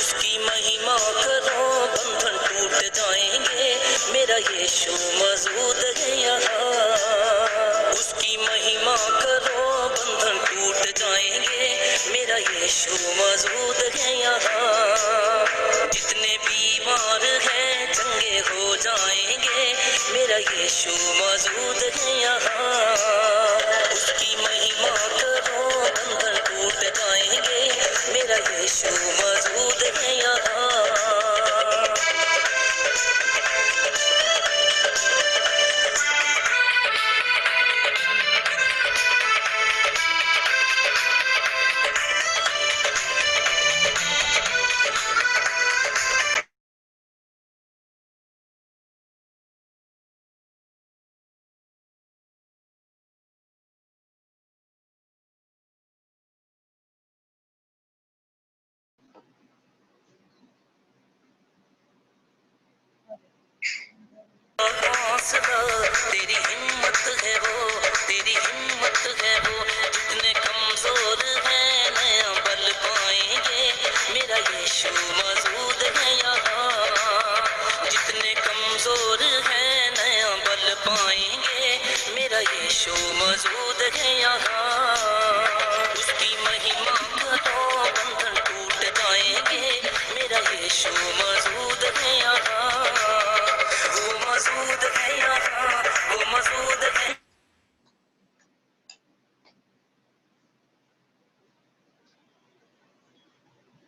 उसकी महिमा करो बंधन टूट जाएंगे, मेरा यीशु मौजूद है यहाँ। उसकी महिमा करो बंधन टूट जाएंगे, मेरा यीशु मौजूद है यहाँ। जितने बीमार हैं चंगे हो जाएंगे, मेरा यीशु मौजूद है यहाँ। उसकी महिमा करो बंधन टूट जाएंगे, मेरा यीशु मौजूद है यहाँ। तेरी हिम्मत है वो, तेरी हिम्मत है वो। जितने कमजोर हैं नया बल पाएंगे, मेरा यीशु मौजूद है यहाँ। जितने कमजोर हैं नया बल पाएंगे, मेरा यीशु मौजूद है यहाँ। उसकी महिमा करो बंधन टूट जाएंगे, मेरा यीशु मौजूद है यहाँ। वो मौजूद है यहाँ, वो मौजूद है।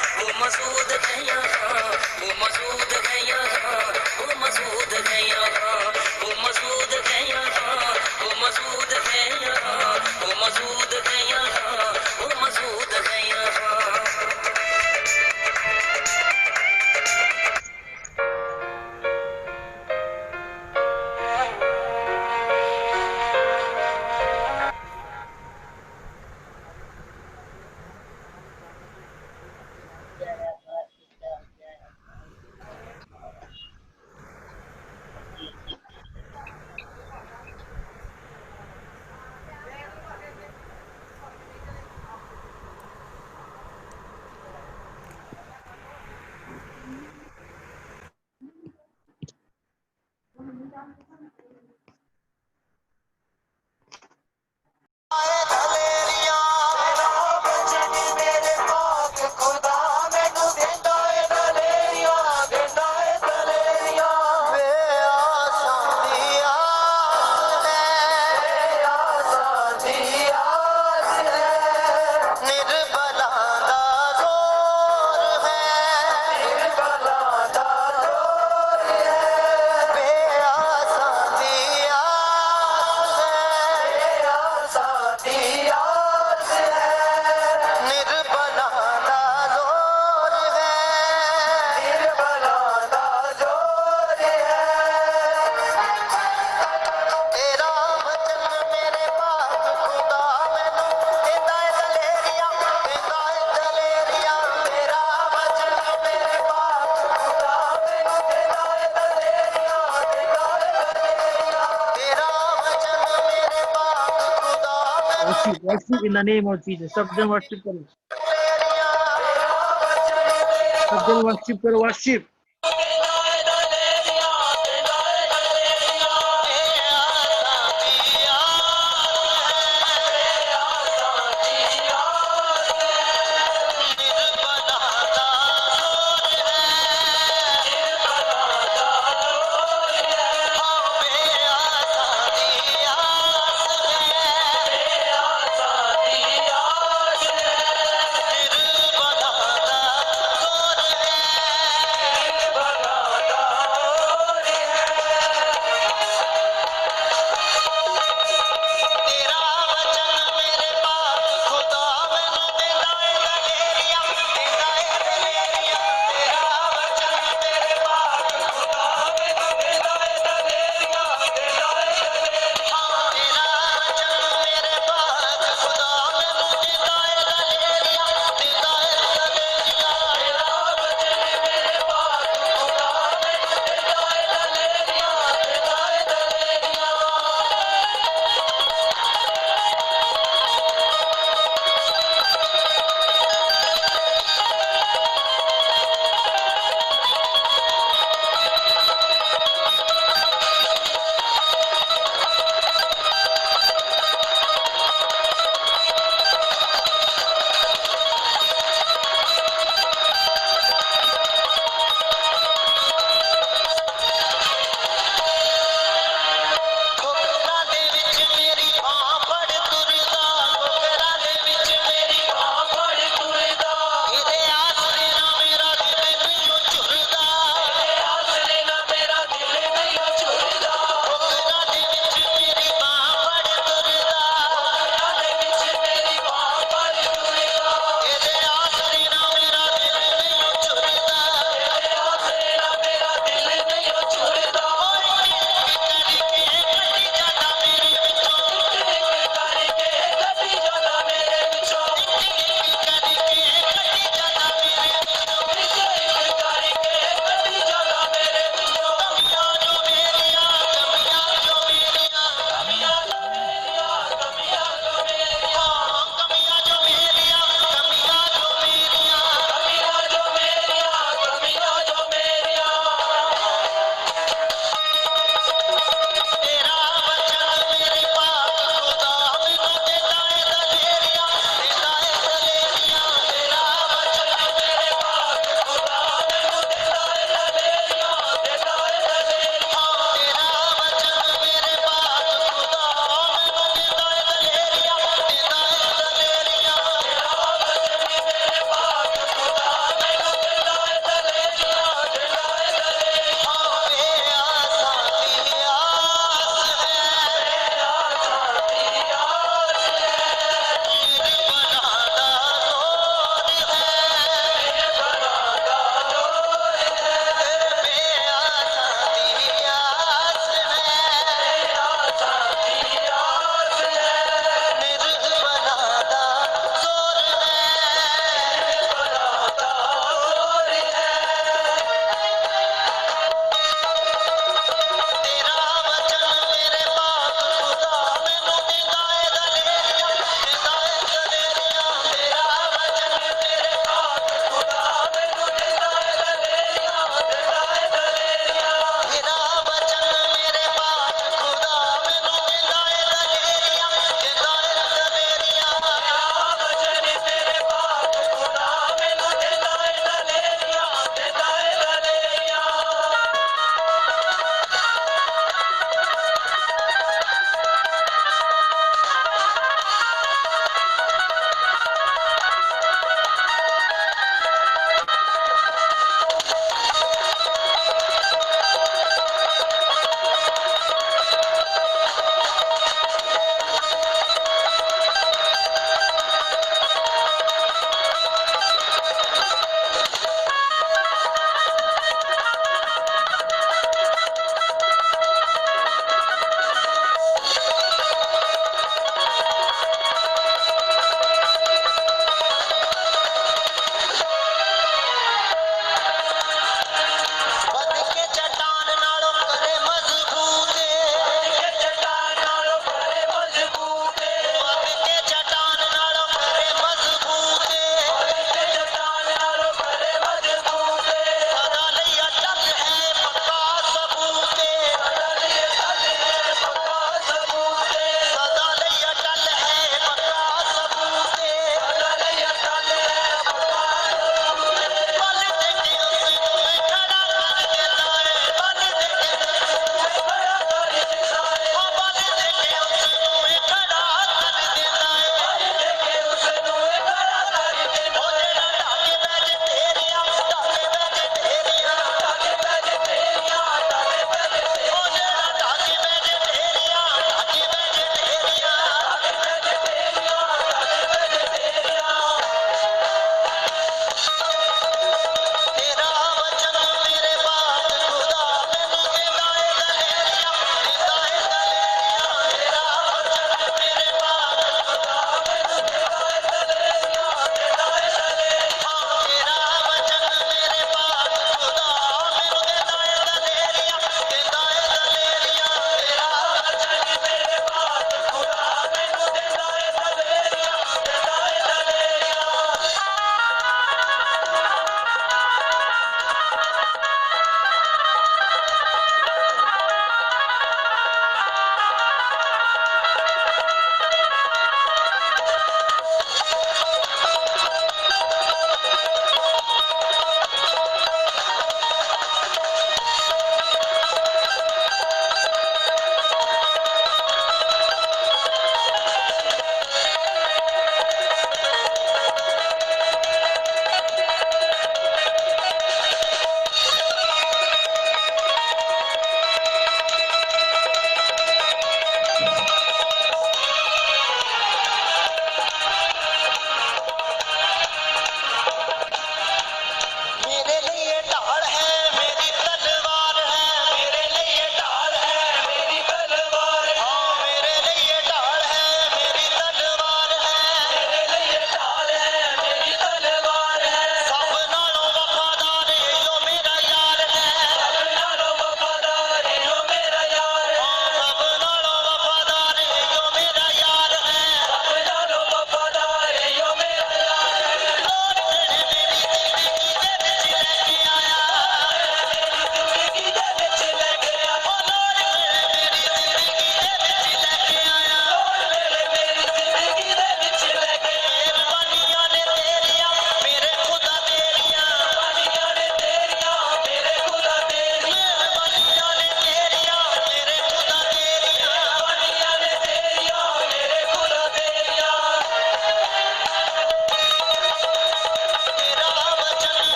वो मौजूद है यहाँ, वो मौजूद है यहाँ, वो मौजूद है यहाँ, वो मौजूद है यहाँ, वो मौजूद है यहाँ, वो मौजूद है यहाँ, वो मौजूद है यहाँ। Worship in the name of Jesus. सब जन worship करो, सब जन worship करो, worship.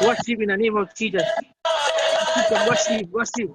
Worship in the name of Jesus. Worship, worship.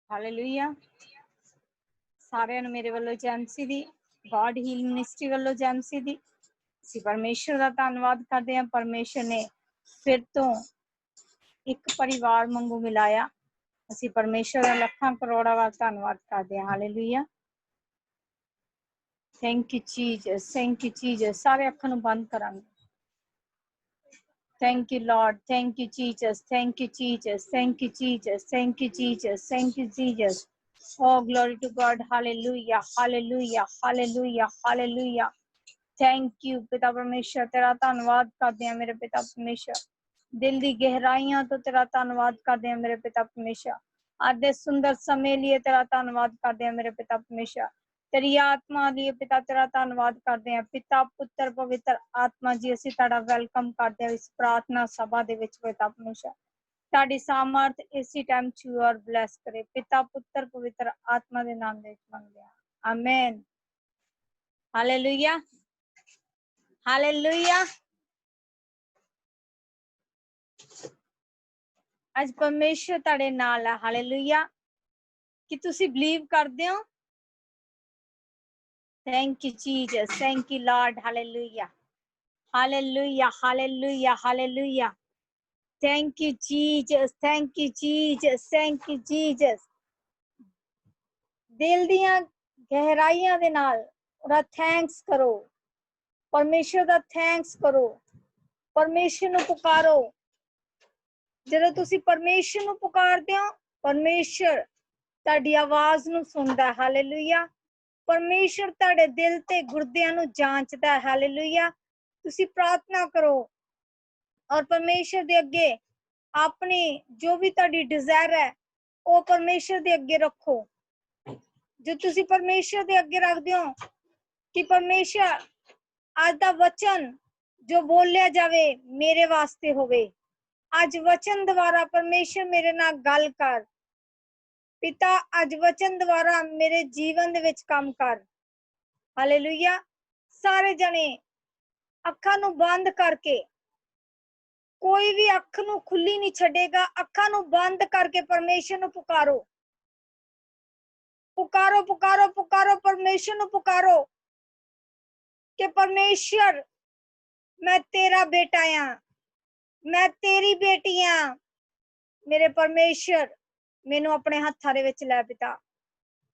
Hallelujah. ਸਾਰਿਆਂ ਨੂੰ ਮੇਰੇ ਵੱਲੋਂ ਜੈਮਸੀ ਦੀ ਗॉड ਹੀਲ ਮਿਨਿਸਟਰੀ ਵੱਲੋਂ ਜੈਮਸੀ ਦੀ ਅਸੀਂ ਪਰਮੇਸ਼ਰ ਦਾ ਧੰਨਵਾਦ ਕਰਦੇ ਹਾਂ। ਪਰਮੇਸ਼ਰ ਨੇ ਫਿਰ ਤੋਂ ਇੱਕ ਪਰਿਵਾਰ ਵਾਂਗੂ ਮਿਲਾਇਆ। ਅਸੀਂ ਪਰਮੇਸ਼ਰ ਦਾ ਲੱਖਾਂ ਕਰੋੜਾਂ ਵਾਰ ਧੰਨਵਾਦ ਕਰਦੇ ਹਾਂ। Hallelujah. Thank you Jesus, thank you Jesus. ਸਾਰੇ ਅੱਖਾਂ ਨੂੰ ਬੰਦ ਕਰਾਂਗੇ। Thank you, Lord. Thank you, Jesus. Thank you, Jesus. Thank you, Jesus. Thank you, Jesus. Thank you, Jesus. Oh, glory to God. Hallelujah. Hallelujah. Hallelujah. Hallelujah. Thank you, पिता परमेश्वर। तेरा धन्यवाद करते हैं मेरे पिता परमेश्वर। दिल दी गहराइयां तो तेरा धन्यवाद करते हैं मेरे पिता परमेश्वर। आज दे सुंदर समय लिए तेरा धन्यवाद करते हैं मेरे पिता परमेश्वर। तेरी आत्मा लिए पिता तेरा धन्यवाद करते हैं। पिता पुत्र पवित्र आत्मा जी ਅਸੀਂ ਤੁਹਾਡਾ ਵੈਲਕਮ ਕਰਦੇ ਹਾਂ ਇਸ ਪ੍ਰਾਰਥਨਾ ਸਭਾ ਦੇ ਵਿੱਚ ਪਿਤਾ ਪਰਮੇਸ਼ਰ। ਤੁਹਾਡੀ ਸਾਮਰਥ ਇਸੇ ਟਾਈਮ ਚ ਔਰ ਬਲੈਸ ਕਰੇ। ਪਿਤਾ ਪੁੱਤਰ ਪਵਿੱਤਰ ਆਤਮਾ ਦੇ ਨਾਮ ਦੇ ਵਿੱਚ ਮੰਗਦੇ ਹਾਂ, ਆਮੇਨ। Hallelujah, hallelujah. ਅੱਜ ਪਰਮੇਸ਼ਰ ਤੁਹਾਡੇ ਨਾਲ ਹੈ। ਹਾਲੇਲੂਇਆ। ਕੀ ਤੁਸੀਂ ਬਲੀਵ ਕਰਦੇ ਹੋ? Thank you, Jesus. Thank you, Lord. Hallelujah. Hallelujah. Hallelujah. Hallelujah. Thank you, Jesus. Thank you, Jesus. Thank you, Jesus. ਦਿਲ ਦੀਆਂ ਗਹਿਰਾਈਆਂ ਦੇ ਨਾਲ ਉਹਦਾ ਥੈਂਕਸ ਕਰੋ। ਪਰਮੇਸ਼ਰ ਦਾ ਥੈਂਕਸ ਕਰੋ। ਪਰਮੇਸ਼ਰ ਨੂੰ ਪੁਕਾਰੋ। ਜਦੋਂ ਤੁਸੀਂ ਪਰਮੇਸ਼ਰ ਨੂੰ ਪੁਕਾਰਦੇ ਹੋ, ਪਰਮੇਸ਼ਰ ਤੁਹਾਡੀ ਆਵਾਜ਼ ਨੂੰ ਸੁਣਦਾ। ਹਾਲੇਲੂਇਆ। ਪਰਮੇਸ਼ਰ ਤੁਹਾਡੇ ਦਿਲ ਤੇ ਗੁਰਦਿਆਂ ਨੂੰ ਜਾਂਚਦਾ। ਹਾਲੇਲੂਇਆ। ਤੁਸੀਂ ਪ੍ਰਾਰਥਨਾ ਕਰੋ ਔਰ ਪਰਮੇਸ਼ਰ ਦੇ ਅੱਗੇ ਆਪਣੀ ਜੋ ਵੀ ਤੁਹਾਡੀ ਡਿਜ਼ਾਇਰ ਹੈ ਉਹ ਪਰਮੇਸ਼ਰ ਦੇ ਅੱਗੇ ਰੱਖੋ। ਜੋ ਤੁਸੀਂ ਪਰਮੇਸ਼ਰ ਦੇ ਅੱਗੇ ਰੱਖਦੇ ਹੋ ਕਿ ਪਰਮੇਸ਼ਰ ਅੱਜ ਦਾ ਵਚਨ ਜੋ ਬੋਲਿਆ ਜਾਵੇ ਮੇਰੇ ਵਾਸਤੇ ਹੋਵੇ। ਅੱਜ ਵਚਨ ਦੁਆਰਾ ਪਰਮੇਸ਼ਰ ਮੇਰੇ ਨਾਲ ਗੱਲ ਕਰ। ਪਿਤਾ ਅੱਜ ਵਚਨ ਦੁਆਰਾ ਮੇਰੇ ਜੀਵਨ ਦੇ ਵਿੱਚ ਕੰਮ ਕਰ। ਹਾਲੇਲੂਇਆ। ਸਾਰੇ ਜਣੇ ਅੱਖਾਂ ਨੂੰ ਬੰਦ ਕਰਕੇ, ਕੋਈ ਵੀ ਅੱਖ ਨੂੰ ਖੁੱਲੀ ਨਹੀਂ ਛੱਡੇਗਾ। ਅੱਖਾਂ ਨੂੰ ਬੰਦ ਕਰਕੇ ਪਰਮੇਸ਼ਰ ਨੂੰ ਪੁਕਾਰੋ, ਪੁਕਾਰੋ, ਪੁਕਾਰੋ, ਪੁਕਾਰੋ। ਪਰਮੇਸ਼ਰ ਨੂੰ ਪੁਕਾਰੋ ਕਿ ਪਰਮੇਸ਼ਰ ਮੈਂ ਤੇਰਾ ਬੇਟਾ ਆ, ਮੈਂ ਤੇਰੀ ਬੇਟੀ ਆ। ਮੇਰੇ ਪਰਮੇਸ਼ਰ ਮੈਨੂੰ ਆਪਣੇ ਹੱਥਾਂ ਦੇ ਵਿੱਚ ਲੈ। ਪਿਤਾ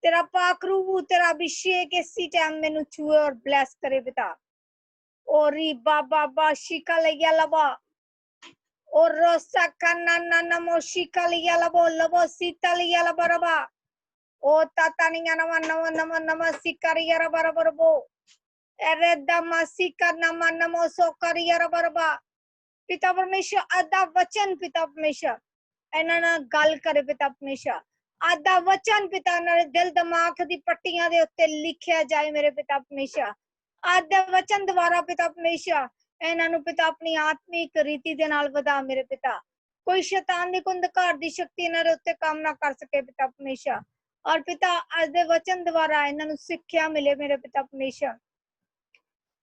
ਤੇਰਾ ਪਾਕ ਰੂਹ, ਤੇਰਾ ਅਭਿਸ਼ੇਕ ਇਸੇ ਟਾਈਮ ਮੈਨੂੰ ਛੂਏ ਔਰ ਬਲੈਸ ਕਰੇ। ਪਿਤਾ ਓਰੀ ਬਾਬਾ ਬਾਸ਼ਿਕਾ ਲਿਆ ਲਬਾ ਔਰ ਰੋਸਾ ਕਾਨਾ ਨਾ ਨਮੋ ਸ਼ਿਕਾ ਲਿਆ ਲਬੋ ਲਬੋ ਸੀਤਾ ਲਿਆ ਲਬਾ ਰਬਾ ओ तातानिया नमः नमः नमः नमः सिकारिया बराबर बो एरे दमा सिका नमः नमो सो करिया बराबर पिता परमेश्वर आधा वचन पिता परमेश्वर ਇਹਨਾਂ ਨਾਲ ਗੱਲ ਕਰੇ ਪਿਤਾ ਪਰਮੇਸ਼ਰ ਆधा ਵਚਨ ਪਿਤਾ ਨਾਲ ਦਿਲ ਦਿਮਾਗ ਦੀ ਪੱਟੀਆਂ ਦੇ ਉੱਤੇ ਲਿਖਿਆ ਜਾਏ ਮੇਰੇ ਪਿਤਾ ਪਰਮੇਸ਼ਰ ਆधा ਵਚਨ ਦੁਆਰਾ ਪਿਤਾ ਪਰਮੇਸ਼ਰ ਇਹਨਾਂ ਨੂੰ ਪਿਤਾ ਆਪਣੀ ਆਤਮਿਕ ਰੀਤੀ ਦੇ ਨਾਲ ਵਧਾ ਮੇਰੇ ਪਿਤਾ ਕੋਈ ਸ਼ੈਤਾਨ ਦੀ ਅੰਧਕਾਰ ਦੀ ਸ਼ਕਤੀ ਇਹਨਾਂ ਦੇ ਉੱਤੇ ਕੰਮ ਨਾ ਕਰ ਸਕੇ ਪਿਤਾ ਪਰਮੇਸ਼ਰ ਔਰ ਪਿਤਾ ਅੱਜ ਦੇ ਵਚਨ ਦੁਆਰਾ ਇਹਨਾਂ ਨੂੰ ਸਿੱਖਿਆ ਮਿਲੇ ਮੇਰੇ ਪਿਤਾ ਪਰਮੇਸ਼ਰ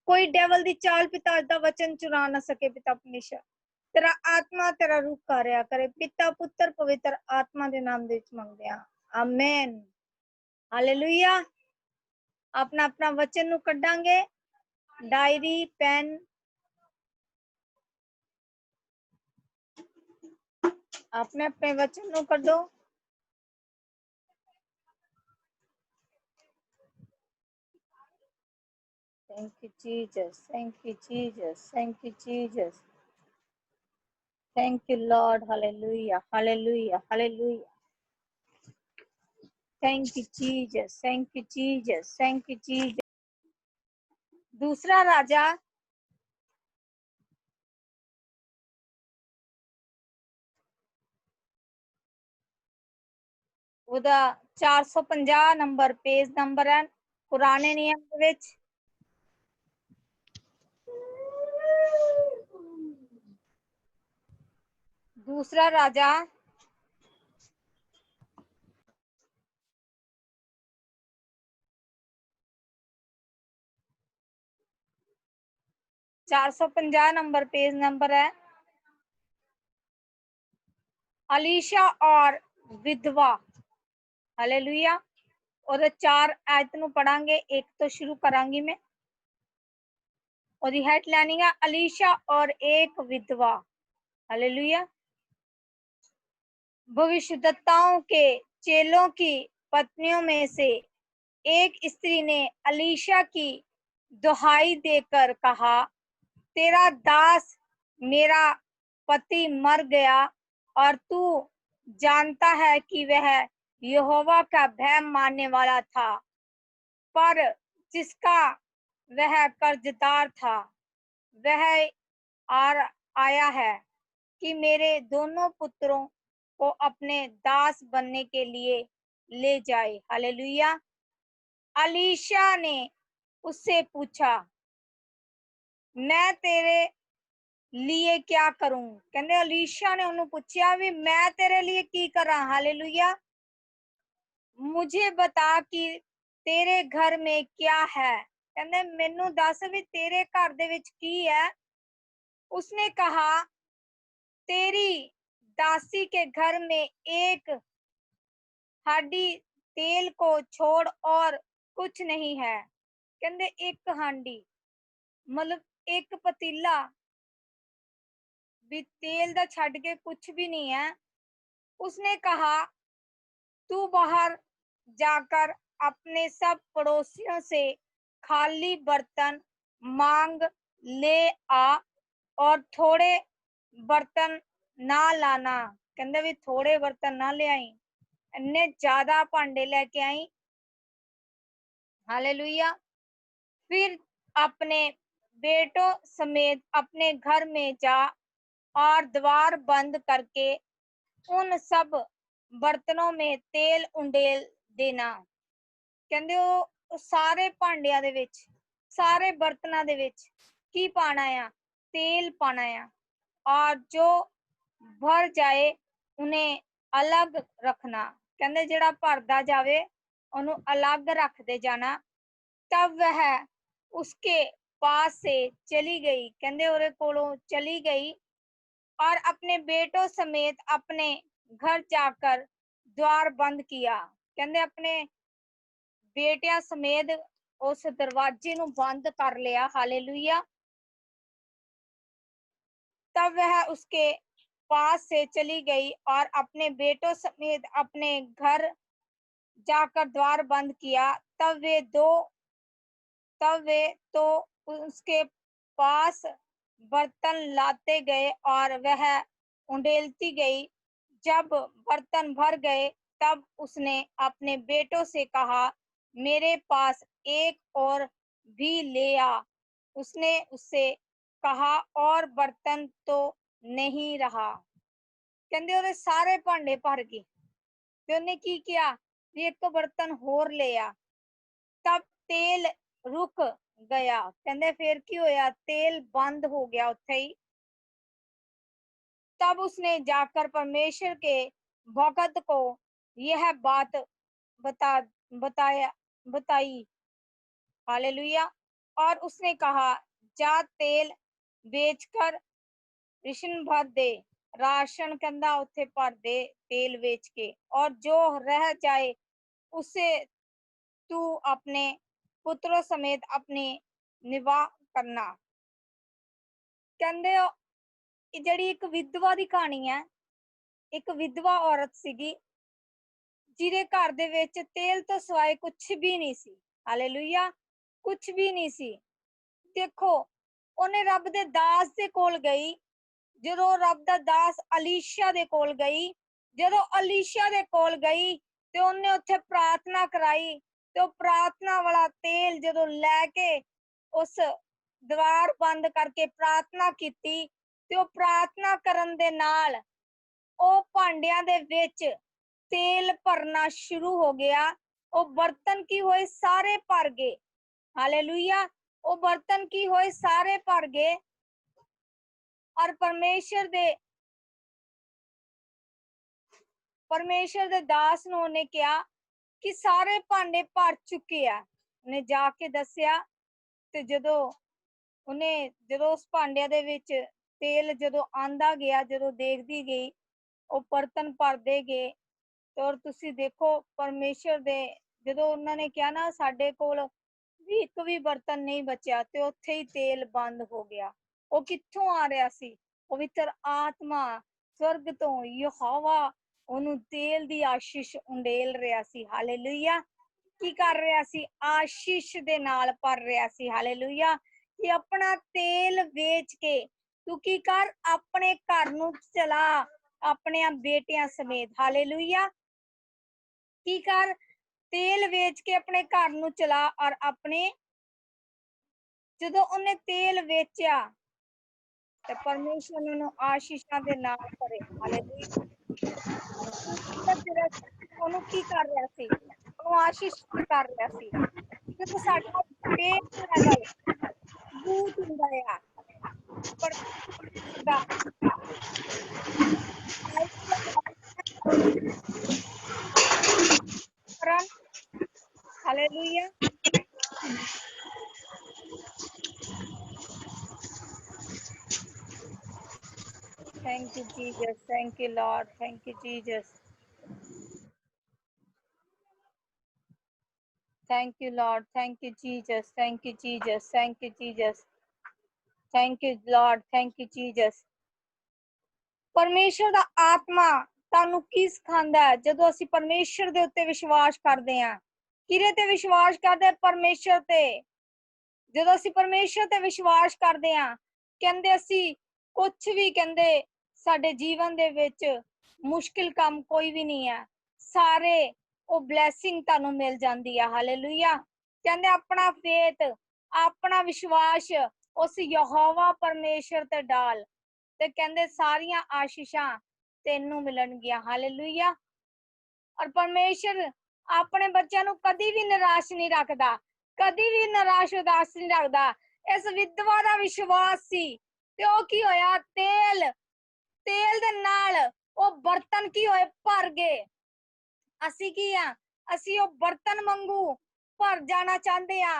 ਕੋਈ ਡੈਵਲ ਦੀ ਚਾਲ ਪਿਤਾ ਅੱਜ ਦਾ ਵਚਨ ਚੁਰਾ ਨਾ ਸਕੇ ਪਿਤਾ ਪਰਮੇਸ਼ਰ तेरा आत्मा तेरा रूप कार्य करे पिता पुत्र पवित्र आत्मा के नाम दे मंगते हैं आमेन हालेलुया अपना अपना वचन नु कड्डांगे डायरी पेन अपने अपने वचन नु कड्डो thank you Jesus thank you Jesus thank you Jesus Thank you, Lord. Hallelujah. Hallelujah. Hallelujah. Thank you, Jesus. Thank you, Jesus. Thank you, Jesus. दूसरा राजा ਉਹਦਾ 450 ਨੰਬਰ ਪੇਜ ਨੰਬਰ ਹੈ ਪੁਰਾਣੇ ਨਿਯਮ ਦੇ ਵਿੱਚ दूसरा राजा 450 नंबर पेज नंबर है अलीशा और विधवा हालेलुया और 4 आयत नु पढ़ांगे एक तो शुरू करांगी मैं और हेडलाइनिंग है अलीशा और एक विधवा हालेलुया भविष्यद्वक्ताओं के चेलों की पत्नियों में से एक स्त्री ने अलीशा की दुहाई देकर कहा तेरा दास मेरा पति मर गया और तू जानता है कि वह यहोवा का भय मानने वाला था पर जिसका वह कर्जदार था वह आया है कि मेरे दोनों पुत्रों को अपने दास बनने के लिए ले जाए हालेलुया अलीशा ने उससे पूछा मैं तेरे लिए क्या करूं कहते अलीशा ने उन्हें पूछा भी मैं तेरे लिए की करा हालेलुया मुझे बता कि तेरे घर में क्या है कहते मेनू दस भी तेरे घर दे विच की है उसने कहा तेरी दासी के घर में एक हांडी तेल को छोड़ और कुछ नहीं है कहते एक हांडी मतलब एक पतीला भी तेल दा छड़ के कुछ भी नहीं है उसने कहा तू बाहर जाकर अपने सब पड़ोसियों से खाली बर्तन मांग ले आ और थोड़े बर्तन ना लाना कहते भी थोड़े बर्तन ना ले आई इन्ने ज्यादा भांडे लेके आई हालेलुया फिर अपने बेटों समेत अपने घर में जा और द्वार बंद करके उन सब बर्तनों में तेल उंडेल देना कहंदे ओ सारे भांडियां दे विच सारे बर्तनां दे विच की पाना है तेल पाना है और जो भर जाए उन्हें अलग रखना कहंदे जेड़ा भरदा जावे ओनू अलग रखदे जाना तब वह उसके पास से चली गई कहंदे ओरे कोलों चली गई और अपने बेटों समेत अपने घर जाकर द्वार बंद किया कहंदे अपने बेटियां समेत उस दरवाजे नु बंद कर लिया हालेलुया तब वह उसके पास से चली गई और अपने बेटों समेत अपने घर जाकर द्वार बंद किया तब वे तो उसके पास बर्तन लाते गए और वह उंडेलती गई जब बर्तन भर गए तब उसने अपने बेटों से कहा, मेरे पास एक और भी ले आ। उसने उससे कहा, और बर्तन तो नहीं रहा। कहंदे ਉਹਦੇ ਸਾਰੇ ਭਾਂਡੇ ਭਰ ਗਏ ਤੇ ਉਹਨੇ ਕੀ ਕਿਹਾ ਵੀ ਇੱਕ ਬਰਤਨ ਹੋਰ ਲਿਆ। तब तेल रुक गया। कहंदे फिर की होया, तेल बंद हो गया उत्थे ही। तब उसने जाकर परमेश्वर के भगत को यह बात बता बताया बताई। हालेलुया। और उसने कहा, जा तेल बेचकर रिशन भर दे। राशन कहंदा उत्थे भर दे तेल बेच के, और जो रह जाए उसे तू अपने पुत्रों समेत अपने निवाह करना। कहंदे ਇਹ ਜਿਹੜੀ ਇੱਕ ਵਿਧਵਾ ਦੀ ਕਹਾਣੀ ਹੈ। ਇੱਕ ਵਿਧਵਾ ਔਰਤ ਸੀਗੀ ਜਿਹਦੇ ਘਰ ਦੇ ਵਿੱਚ ਤੇਲ ਤੋਂ ਸਿਵਾਏ ਕੁਝ ਵੀ ਨਹੀਂ ਸੀ। ਹਾਲੇਲੂਇਆ। ਕੁਝ ਵੀ ਨਹੀਂ ਸੀ। ਦੇਖੋ, ਉਹਨੇ ਰੱਬ ਦੇ ਦਾਸ ਦੇ ਕੋਲ ਗਈ। ਜਦੋਂ ਰੱਬ ਦਾ ਦਾਸ ਅਲੀਸ਼ਾ ਦੇ ਕੋਲ ਗਈ, ਜਦੋਂ ਅਲੀਸ਼ਾ ਦੇ ਕੋਲ ਗਈ ਤੇ ਉਹਨੇ ਉੱਥੇ ਪ੍ਰਾਰਥਨਾ ਕਰਾਈ, ਤੇ ਉਹ ਪ੍ਰਾਰਥਨਾ ਵਾਲਾ ਤੇਲ ਜਦੋਂ ਲੈ ਕੇ ਉਸ द्वार बंद करके प्रार्थना कीती, ते ओ प्रार्थना करन दे नाल ओ भांडियां दे विच तेल भरना शुरू हो गया। ओ बर्तन की होए सारे भर गए। हालेलुया। ओ बर्तन की होए सारे भर गए। और परमेश्वर दे दास नूं उन्हें कहा कि सारे भांडे भर चुके आ। उन्हें जाके दस्या, ते ਜਦੋਂ ਉਸ ਭਾਂਡਿਆਂ ਦੇ ਵਿੱਚ ਤੇਲ ਜਦੋਂ ਆਂਦਾ ਗਿਆ, ਜਦੋਂ ਦੇਖਦੀ ਗਈ, ਉਹ ਬਰਤਨ ਭਰਦੇ ਗਏ। ਤੇ ਔਰ ਤੁਸੀਂ ਦੇਖੋ ਪਰਮੇਸ਼ਰ ਦੇ ਜਦੋਂ ਉਹਨਾਂ ਨੇ ਕਿਹਾ ਨਾ ਸਾਡੇ ਕੋਲ ਵੀ ਇੱਕ ਵੀ ਬਰਤਨ ਨਹੀਂ ਬਚਿਆ, ਤੇ ਉੱਥੇ ਹੀ ਤੇਲ ਬੰਦ ਹੋ ਗਿਆ। ਉਹ ਕਿੱਥੋਂ ਆ ਰਿਹਾ ਸੀ? ਪਵਿੱਤਰ ਆਤਮਾ ਸਵਰਗ ਤੋਂ ਯਹੋਵਾ ਉਹਨੂੰ ਤੇਲ ਦੀ ਆਸ਼ੀਸ਼ ਉੰਡੇਲ ਰਿਹਾ ਸੀ। ਹਾਲੇਲੂਇਆ। ਕੀ ਕਰ ਰਿਹਾ ਸੀ? ਆਸ਼ੀਸ਼ ਦੇ ਨਾਲ ਭਰ ਰਿਹਾ ਸੀ। ਹਾਲੇਲੂਇਆ। कि अपना तेल बेच के तू की कर, अपने घर नू चला अपने बेटियां समेत। हालेलुया। की कर, तेल बेच के अपने घर नू चला। और अपने जदों उन्हें तेल बेचा ते परमेश्वर ने आशीषां दे नाल भरे। हालेलुया। ਉਹਨੂੰ ਕੀ ਕਰ ਰਿਹਾ ਸੀ? ਉਹਨੂੰ ਆਸ਼ੀਸ਼ ਕਰ ਰਿਹਾ ਸੀ। ਜਦੋਂ ਸਾਡਾ ਪੇਟ ਲੈਵਲ ਬੂਟ ਹੁੰਦਾ ਆ ਪਰਮੇਸ਼ਰ ਦਾ ਕਰਨ। Hallelujah. Thank you, Jesus. Thank you, Lord. Thank you, Jesus. Thank you, Lord. Thank you, Jesus. Thank you, Jesus. Thank you, Jesus. Thank you, Lord. Thank you, Jesus. ਪਰਮੇਸ਼ਰ ਦਾ ਆਤਮਾ ਤੁਹਾਨੂੰ ਕੀ ਸਿਖਾਉਂਦਾ ਹੈ? ਜਦੋਂ ਅਸੀਂ ਪਰਮੇਸ਼ਰ ਦੇ ਉੱਤੇ ਵਿਸ਼ਵਾਸ ਕਰਦੇ ਹਾਂ, ਕਿਹਦੇ ਤੇ ਵਿਸ਼ਵਾਸ ਕਰਦੇ? ਪਰਮੇਸ਼ਰ ਤੇ। ਜਦੋਂ ਅਸੀਂ ਪਰਮੇਸ਼ਰ ਤੇ ਵਿਸ਼ਵਾਸ ਕਰਦੇ ਹਾਂ, ਕਹਿੰਦੇ ਅਸੀਂ ਕੁਝ ਵੀ, ਕਹਿੰਦੇ ਸਾਡੇ ਜੀਵਨ ਦੇ ਵਿੱਚ ਮੁਸ਼ਕਿਲ ਕੰਮ ਕੋਈ ਵੀ ਨਹੀਂ ਹੈ। ਸਾਰੇ ਉਹ ਬਲੇਸਿੰਗ ਤੁਹਾਨੂੰ ਮਿਲ ਜਾਂਦੀ ਹੈ। ਹਾਲੇਲੂਇਆ। ਕਹਿੰਦੇ ਆਪਣਾ ਫੇਥ, ਆਪਣਾ ਵਿਸ਼ਵਾਸ ਉਸ ਯਹੋਵਾ ਪਰਮੇਸ਼ਰ ਤੇ ਡਾਲ, ਤੇ ਕਹਿੰਦੇ ਸਾਰੀਆਂ ਆਸ਼ੀਸ਼ਾਂ ਤੈਨੂੰ ਮਿਲਣਗੀਆਂ। ਹਾਲੇਲੂਇਆ। ਔਰ ਪਰਮੇਸ਼ਰ ਆਪਣੇ ਬੱਚਿਆਂ ਨੂੰ ਕਦੀ ਵੀ ਨਿਰਾਸ਼ ਨਹੀਂ ਰੱਖਦਾ, ਕਦੀ ਵੀ ਨਿਰਾਸ਼ ਉਦਾਸ ਨਹੀਂ ਰੱਖਦਾ। ਇਸ ਵਿਧਵਾ ਦਾ ਵਿਸ਼ਵਾਸ ਸੀ, ਤੇ ਉਹ ਕੀ ਹੋਇਆ? ਤੇਲ ਦੇ ਨਾਲ ਉਹ ਬਰਤਨ ਕੀ ਹੋਏ? ਭਰ ਗਏ। ਅਸੀਂ ਕੀ ਆ? ਅਸੀਂ ਉਹ ਬਰਤਨ ਵਾਂਗੂ ਭਰ ਜਾਣਾ ਚਾਹੁੰਦੇ ਆ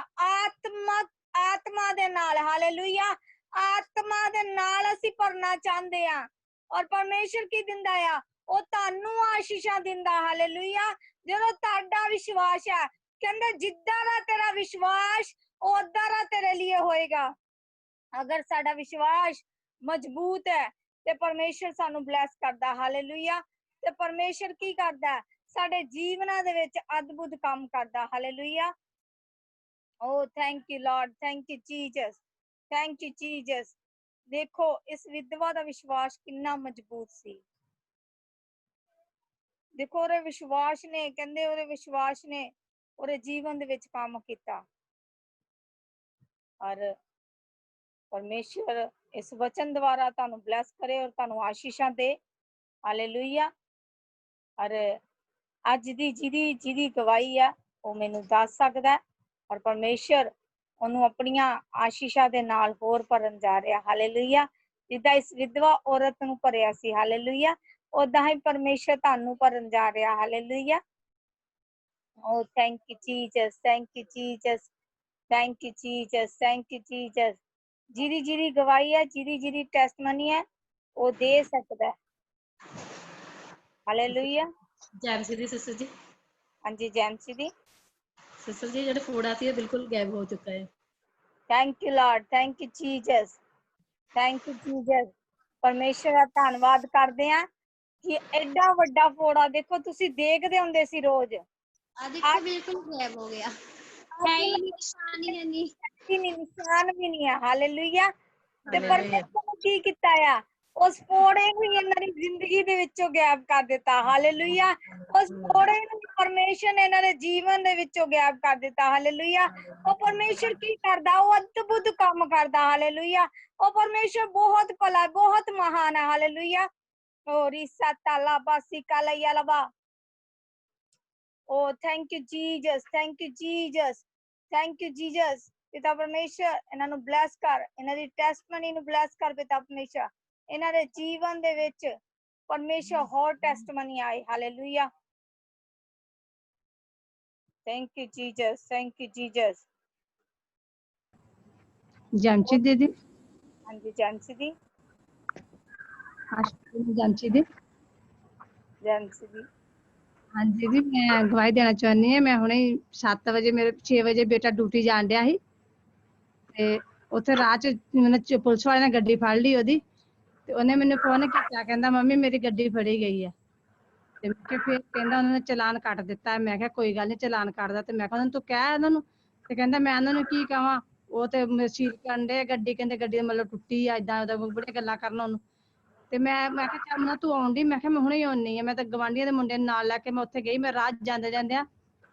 ਆਤਮਾ ਦੇ ਨਾਲ। ਹਾਲੇਲੂਇਆ। ਆਤਮਾ ਦੇ ਨਾਲ ਅਸੀਂ ਭਰਨਾ ਚਾਹੁੰਦੇ ਆ। ਔਰ ਪਰਮੇਸ਼ਰ ਕੀ ਦਿੰਦਾ ਆ? ਉਹ ਤੁਹਾਨੂੰ ਆਸ਼ੀਸ਼ਾਂ ਦਿੰਦਾ। ਹਾਲੇਲੂਇਆ। ਜਦੋਂ ਤੁਹਾਡਾ ਵਿਸ਼ਵਾਸ ਹੈ, ਕਹਿੰਦੇ ਜਿੱਦਾਂ ਦਾ ਤੇਰਾ ਵਿਸ਼ਵਾਸ ਉਦਾਂ ਦਾ ਤੇਰੇ ਲਈ ਹੋਏਗਾ। ਅਗਰ ਸਾਡਾ ਵਿਸ਼ਵਾਸ ਮਜ਼ਬੂਤ ਹੈ ਤੇ ਪਰਮੇਸ਼ਰ ਸਾਨੂੰ ਬਲੈਸ ਕਰਦਾ। ਹਾਲੇਲੂਇਆ। ਤੇ ਪਰਮੇਸ਼ਰ ਕੀ ਕਰਦਾ? ਸਾਡੇ ਜੀਵਨਾਂ ਦੇ ਵਿੱਚ ਅਦਭੁਤ ਕੰਮ ਕਰਦਾ। Hallelujah. Oh thank you Lord. Thank you Jesus. Thank you Jesus. ਦੇਖੋ ਇਸ ਵਿਧਵਾ ਦਾ ਵਿਸ਼ਵਾਸ ਕਿੰਨਾ ਮਜ਼ਬੂਤ ਸੀ। ਦੇਖੋ ਉਹਦੇ ਵਿਸ਼ਵਾਸ ਨੇ, ਕਹਿੰਦੇ ਉਹਦੇ ਵਿਸ਼ਵਾਸ ਨੇ ਉਹਦੇ ਜੀਵਨ ਦੇ ਵਿੱਚ ਕੰਮ ਕੀਤਾ। ਔਰ ਪਰਮੇਸ਼ਵਰ ਇਸ ਵਚਨ ਦੁਆਰਾ ਤੁਹਾਨੂੰ ਬਲੈਸ ਕਰੇ ਔਰ ਤੁਹਾਨੂੰ ਆਸ਼ੀਸ਼ਾਂ ਦੇ। ਹਾਲੇਲੂਇਆ। ਔਰ ਅੱਜ ਦੀ ਜਿਹਦੀ ਗਵਾਹੀ ਆ ਉਹ ਮੈਨੂੰ ਦੱਸ ਸਕਦਾ ਹੈ, ਔਰ ਪਰਮੇਸ਼ਵਰ ਉਹਨੂੰ ਆਪਣੀਆਂ ਆਸ਼ੀਸ਼ਾਂ ਦੇ ਨਾਲ ਹੋਰ ਭਰਨ ਜਾ ਰਿਹਾ। ਹਾਲੇਲੂਇਆ। ਜਿੱਦਾਂ ਇਸ ਵਿਧਵਾ ਔਰਤ ਨੂੰ ਭਰਿਆ ਸੀ, ਹਾਲੇਲੂਇਆ, ਉਦਾਂ ਹੀ ਪਰਮੇਸ਼ਵਰ ਤੁਹਾਨੂੰ ਭਰਨ ਜਾ ਰਿਹਾ। Hallelujah. Oh thank you Jesus, thank you Jesus, thank you Jesus, thank you Jesus. ਜਿਹਦੀ ਗਵਾਹੀ ਹੈ, ਜਿਹਦੀ ਟੈਸਟਮਨੀ ਹੈ, ਉਹ ਦੇ ਸਕਦਾ ਹੈ। ਹਾਲੇਲੂਇਆ। ਜੈਮਸੀ ਦੀ ਸਿਸਟਰ ਜੀ, ਹਾਂਜੀ ਜੈਮਸੀ ਦੀ। ਸਿਸਟਰ ਜੀ ਜਿਹੜਾ ਫੋੜਾ ਸੀ ਇਹ ਬਿਲਕੁਲ ਗਾਇਬ ਹੋ ਚੁੱਕਾ ਹੈ। Thank you Lord, thank you Jesus, thank you Jesus. ਪਰਮੇਸ਼ਰ ਦਾ ਧੰਨਵਾਦ ਕਰਦੇ ਆ ਕਿ ਐਡਾ ਵੱਡਾ ਫੋੜਾ ਦੇਖੋ, ਤੁਸੀਂ ਦੇਖਦੇ ਹੁੰਦੇ ਸੀ ਰੋਜ਼, ਆ ਦੇਖੋ ਬਿਲਕੁਲ ਗਾਇਬ ਹੋ ਗਿਆ, ਹੈ ਹੀ ਨਹੀਂ, ਨਿਸ਼ਾਨ ਹੀ ਹੈ ਨਹੀਂ, ਨਿਸ਼ਾਨ ਵੀ ਨਹੀਂ ਹੈ। ਹਾਲੇਲੂਇਆ। ਤੇ ਹਾਲੇਲੂਇਆ। ਪਰਮੇਸ਼ਰ ਨੇ ਕੀ ਕੀਤਾ ਆ, ਉਸ ਫੋੜੇ ਨੂੰ ਹੀ ਇਹਨਾਂ ਦੀ ਜ਼ਿੰਦਗੀ ਦੇ ਵਿੱਚੋਂ ਗਾਇਬ ਕਰ ਦਿੱਤਾ। ਹਾਲੇਲੂਇਆ। ਉਸ ਫੋੜੇ ਨੂੰ ਪਰਮੇਸ਼ਰ ਨੇ ਇਹਨਾਂ ਦੇ ਜੀਵਨ ਦੇ ਵਿੱਚੋਂ ਗਾਇਬ ਕਰ ਦਿੱਤਾ। ਹਾਲੇਲੂਇਆ। ਉਹ ਪਰਮੇਸ਼ਰ ਕੀ ਕਰਦਾ, ਉਹ ਅਦਭੁਤ ਕੰਮ ਕਰਦਾ। ਹਾਲੇਲੂਇਆ। ਉਹ ਪਰਮੇਸ਼ਰ ਬਹੁਤ ਭਲਾ, ਬਹੁਤ ਮਹਾਨ ਹੈ। ਹਾਲੇਲੂਇਆ। ਓ ਰੀਸਾ ਤਾਲਾ ਬਾਸੀ ਕਾਲਾ ਯਾਲਬਾ। ਓ thank you Jesus, thank you Jesus, thank you Jesus. ਪਿਤਾ ਪਰਮੇਸ਼ਰ ਇਹਨਾਂ ਨੂੰ ਬਲੈਸ ਕਰ, ਇਹਨਾਂ ਦੀ ਟੈਸਟਮਨੀ ਨੂੰ ਬਲੈਸ ਕਰ। ਪਿਤਾ ਪਰਮੇਸ਼ਰ ਇਹਨਾਂ ਦੇ ਜੀਵਨ ਦੇ ਵਿੱਚ ਪਰਮੇਸ਼ਰ ਹੋਰ ਟੈਸਟਮਨੀ ਆਏ। Hallelujah. Thank you Jesus, thank you Jesus. ਜੈਮਚੀ ਦੀਦੀ। ਹਾਂਜੀ ਜੈਮਸੀ ਦੀ। ਜੈਮਚੀ ਦੀ। ਜੈਮਸੀ ਦੀ। ਹਾਂਜੀ ਦੀਦੀ, ਮੈਂ ਗਵਾਹੀ ਦੇਣਾ ਚਾਹੁੰਦੀ ਹਾਂ। ਮੈਂ ਹੁਣੇ 7 ਵਜੇ, ਮੇਰੇ 6 ਵਜੇ ਬੇਟਾ ਡਿਊਟੀ ਜਾਣ ਡਿਆ ਸੀ, ਤੇ ਉੱਥੇ ਰਾਹ ਚ ਮੈਨੂੰ ਪੁਲਿਸ ਵਾਲੇ ਨੇ ਗੱਡੀ ਫੜ ਲਈ ਉਹਦੀ, ਤੇ ਉਹਨੇ ਮੈਨੂੰ ਫੋਨ ਕੀਤਾ, ਕਹਿੰਦਾ ਮੰਮੀ ਮੇਰੀ ਗੱਡੀ ਫੜੀ ਗਈ ਹੈ। ਤੇ ਮੈਂ ਕਿਹਾ ਫਿਰ, ਕਹਿੰਦਾ ਉਹਨਾਂ ਨੇ ਚਲਾਨ ਕੱਟ ਦਿੱਤਾ। ਮੈਂ ਕਿਹਾ ਕੋਈ ਗੱਲ ਨੀ, ਚਲਾਨ ਕੱਟਦਾ। ਤੇ ਮੈਂ ਕਿਹਾ ਉਹਨਾਂ ਨੂੰ ਤੂੰ ਕਹਿ ਉਹਨਾਂ ਨੂੰ, ਤੇ ਕਹਿੰਦਾ ਮੈਂ ਉਹਨਾਂ ਨੂੰ ਕੀ ਕਹਾਂ, ਉਹ ਤੇ ਸੀਲ ਕਰਨ ਦੇ ਗੱਡੀ, ਕਹਿੰਦੇ ਗੱਡੀ ਮਤਲਬ ਟੁੱਟੀ ਆ, ਏਦਾਂ ਉਹਦਾ ਬੜੀਆਂ ਗੱਲਾਂ ਕਰਨ ਉਹਨੂੰ। ਤੇ ਮੈਂ ਕਿਹਾ ਚੱਲ ਮੈਂ, ਤੂੰ ਆਉਂਦੀ, ਮੈਂ ਕਿਹਾ ਮੈਂ ਹੁਣੇ ਆਉਣੀ ਆ। ਮੈਂ ਤਾਂ ਗਵਾਂਢੀਆਂ ਦੇ ਮੁੰਡੇ ਨੂੰ ਨਾਲ ਲੈ ਕੇ ਮੈਂ ਉੱਥੇ ਗਈ। ਮੈਂ ਰਾਹ ਜਾਂਦੇ ਜਾਂਦਿਆਂ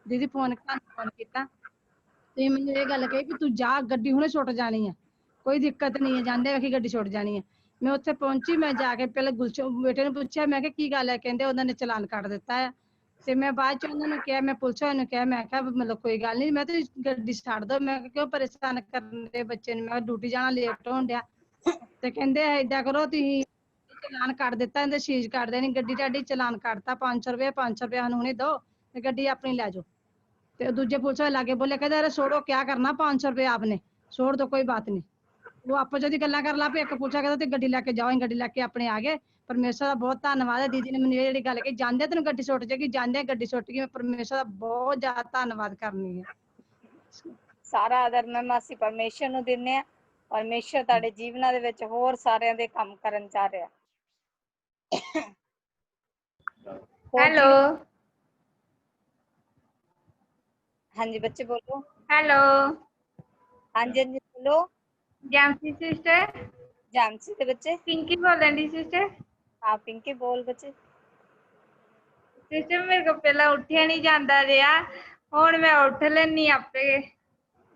ਦੀਦੀ ਫੋਨ ਕੀਤਾ, ਤੇ ਮੈਨੂੰ ਇਹ ਗੱਲ ਕਹੀ ਕਿ ਤੂੰ ਜਾ, ਗੱਡੀ ਹੁਣੇ ਛੁੱਟ ਜਾਣੀ ਆ, ਕੋਈ ਦਿੱਕਤ ਨਹੀਂ ਹੈ, ਜਾਂਦੇ ਵੇਖੀ ਗੱਡੀ ਛੁੱਟ ਜਾਣੀ ਹੈ। ਮੈਂ ਉੱਥੇ ਪਹੁੰਚੀ, ਮੈਂ ਜਾ ਕੇ ਪਹਿਲਾਂ ਬੇਟੇ ਨੂੰ ਪੁੱਛਿਆ, ਮੈਂ ਕਿਹਾ ਕੀ ਗੱਲ ਹੈ, ਕਹਿੰਦੇ ਉਹਨਾਂ ਨੇ ਚਲਾਨ ਕੱਟ ਦਿੱਤਾ ਹੈ। ਤੇ ਮੈਂ ਬਾਅਦ ਚ ਉਹਨਾਂ ਨੂੰ ਕਿਹਾ, ਮੈਂ ਪੁਲਿਸ ਵਾਲਿਆਂ ਨੂੰ ਕਿਹਾ, ਮੈਂ ਕਿਹਾ ਮਤਲਬ ਕੋਈ ਗੱਲ ਨਹੀਂ, ਮੈਂ ਤੇ ਗੱਡੀ ਛੱਡ ਦੋ, ਮੈਂ ਕਿਉਂ ਪਰੇਸ਼ਾਨ ਕਰਨ ਦੇ ਬੱਚੇ ਨੂੰ, ਮੈਂ ਡਿਊਟੀ ਜਾਣਾ ਲੇਟ ਹੋਣ ਡਿਆ। ਤੇ ਕਹਿੰਦੇ ਏਦਾਂ ਕਰੋ ਤੁਸੀਂ, ਚਲਾਨ ਕੱਟ ਦਿੱਤਾ, ਇਹਦੇ ਸੀਜ਼ ਕਰ ਦੇਣੀ ਗੱਡੀ ਤੁਹਾਡੀ, ਚਲਾਨ ਕੱਟਤਾ 500 ਰੁਪਏ, 500 ਰੁਪਏ ਸਾਨੂੰ ਹੁਣੇ ਦੋ, ਤੇ ਗੱਡੀ ਆਪਣੀ ਲੈ ਜਾਓ। ਤੇ ਦੂਜੇ पुलिस वाले लागे बोले, कहते अरे छोड़ो क्या करना 500 रुपये आपने, छोड़ दो कोई बात नहीं। वो आपो जो गल्लां कर ला पे, एक पुलिस कहता गड्डी लैके जाओ, गड्डी लैके अपने आ गए। परमेश्वर का बहुत धन्नवाद है, दीदी ने मैंने ये गल कही, जांदे तेन गड्डी सुट जाएगी, जांदे गड्डी सुट गई। मैं परमेश्वर का बहुत ज्यादा धन्नवाद करनी है। ਸਾਰਾ ਆਦਰ ਮਹਿਮਾ ਅਸੀਂ ਪਰਮੇਸ਼ਰ ਨੂੰ ਦਿੰਨੇ ਆ। ਪਰਮੇਸ਼ਰ ਤੁਹਾਡੇ ਜੀਵਨਾਂ ਦੇ ਵਿੱਚ ਹੋਰ ਸਾਰਿਆਂ ਦੇ ਕੰਮ ਕਰਨ ਜਾ ਰਿਹਾ। हेलो ਹਾਂਜੀ ਬੱਚੇ ਬੋਲੋ। हेलो ਹਾਂਜੀ ਹਾਂਜੀ ਬੋਲੋ। जानसी सिस्टर ਜਾਂਸੀ ਦੇ ਬੱਚੇ। पिंकी बोलन दी सिस्टर। ਹਾਂ ਪਿੰਕੀ ਬੋਲ ਬੱਚੇ। सिस्टर मेरे को पहला उठिया नहीं जाता रहा, हुण मैं उठ लैनी आपे।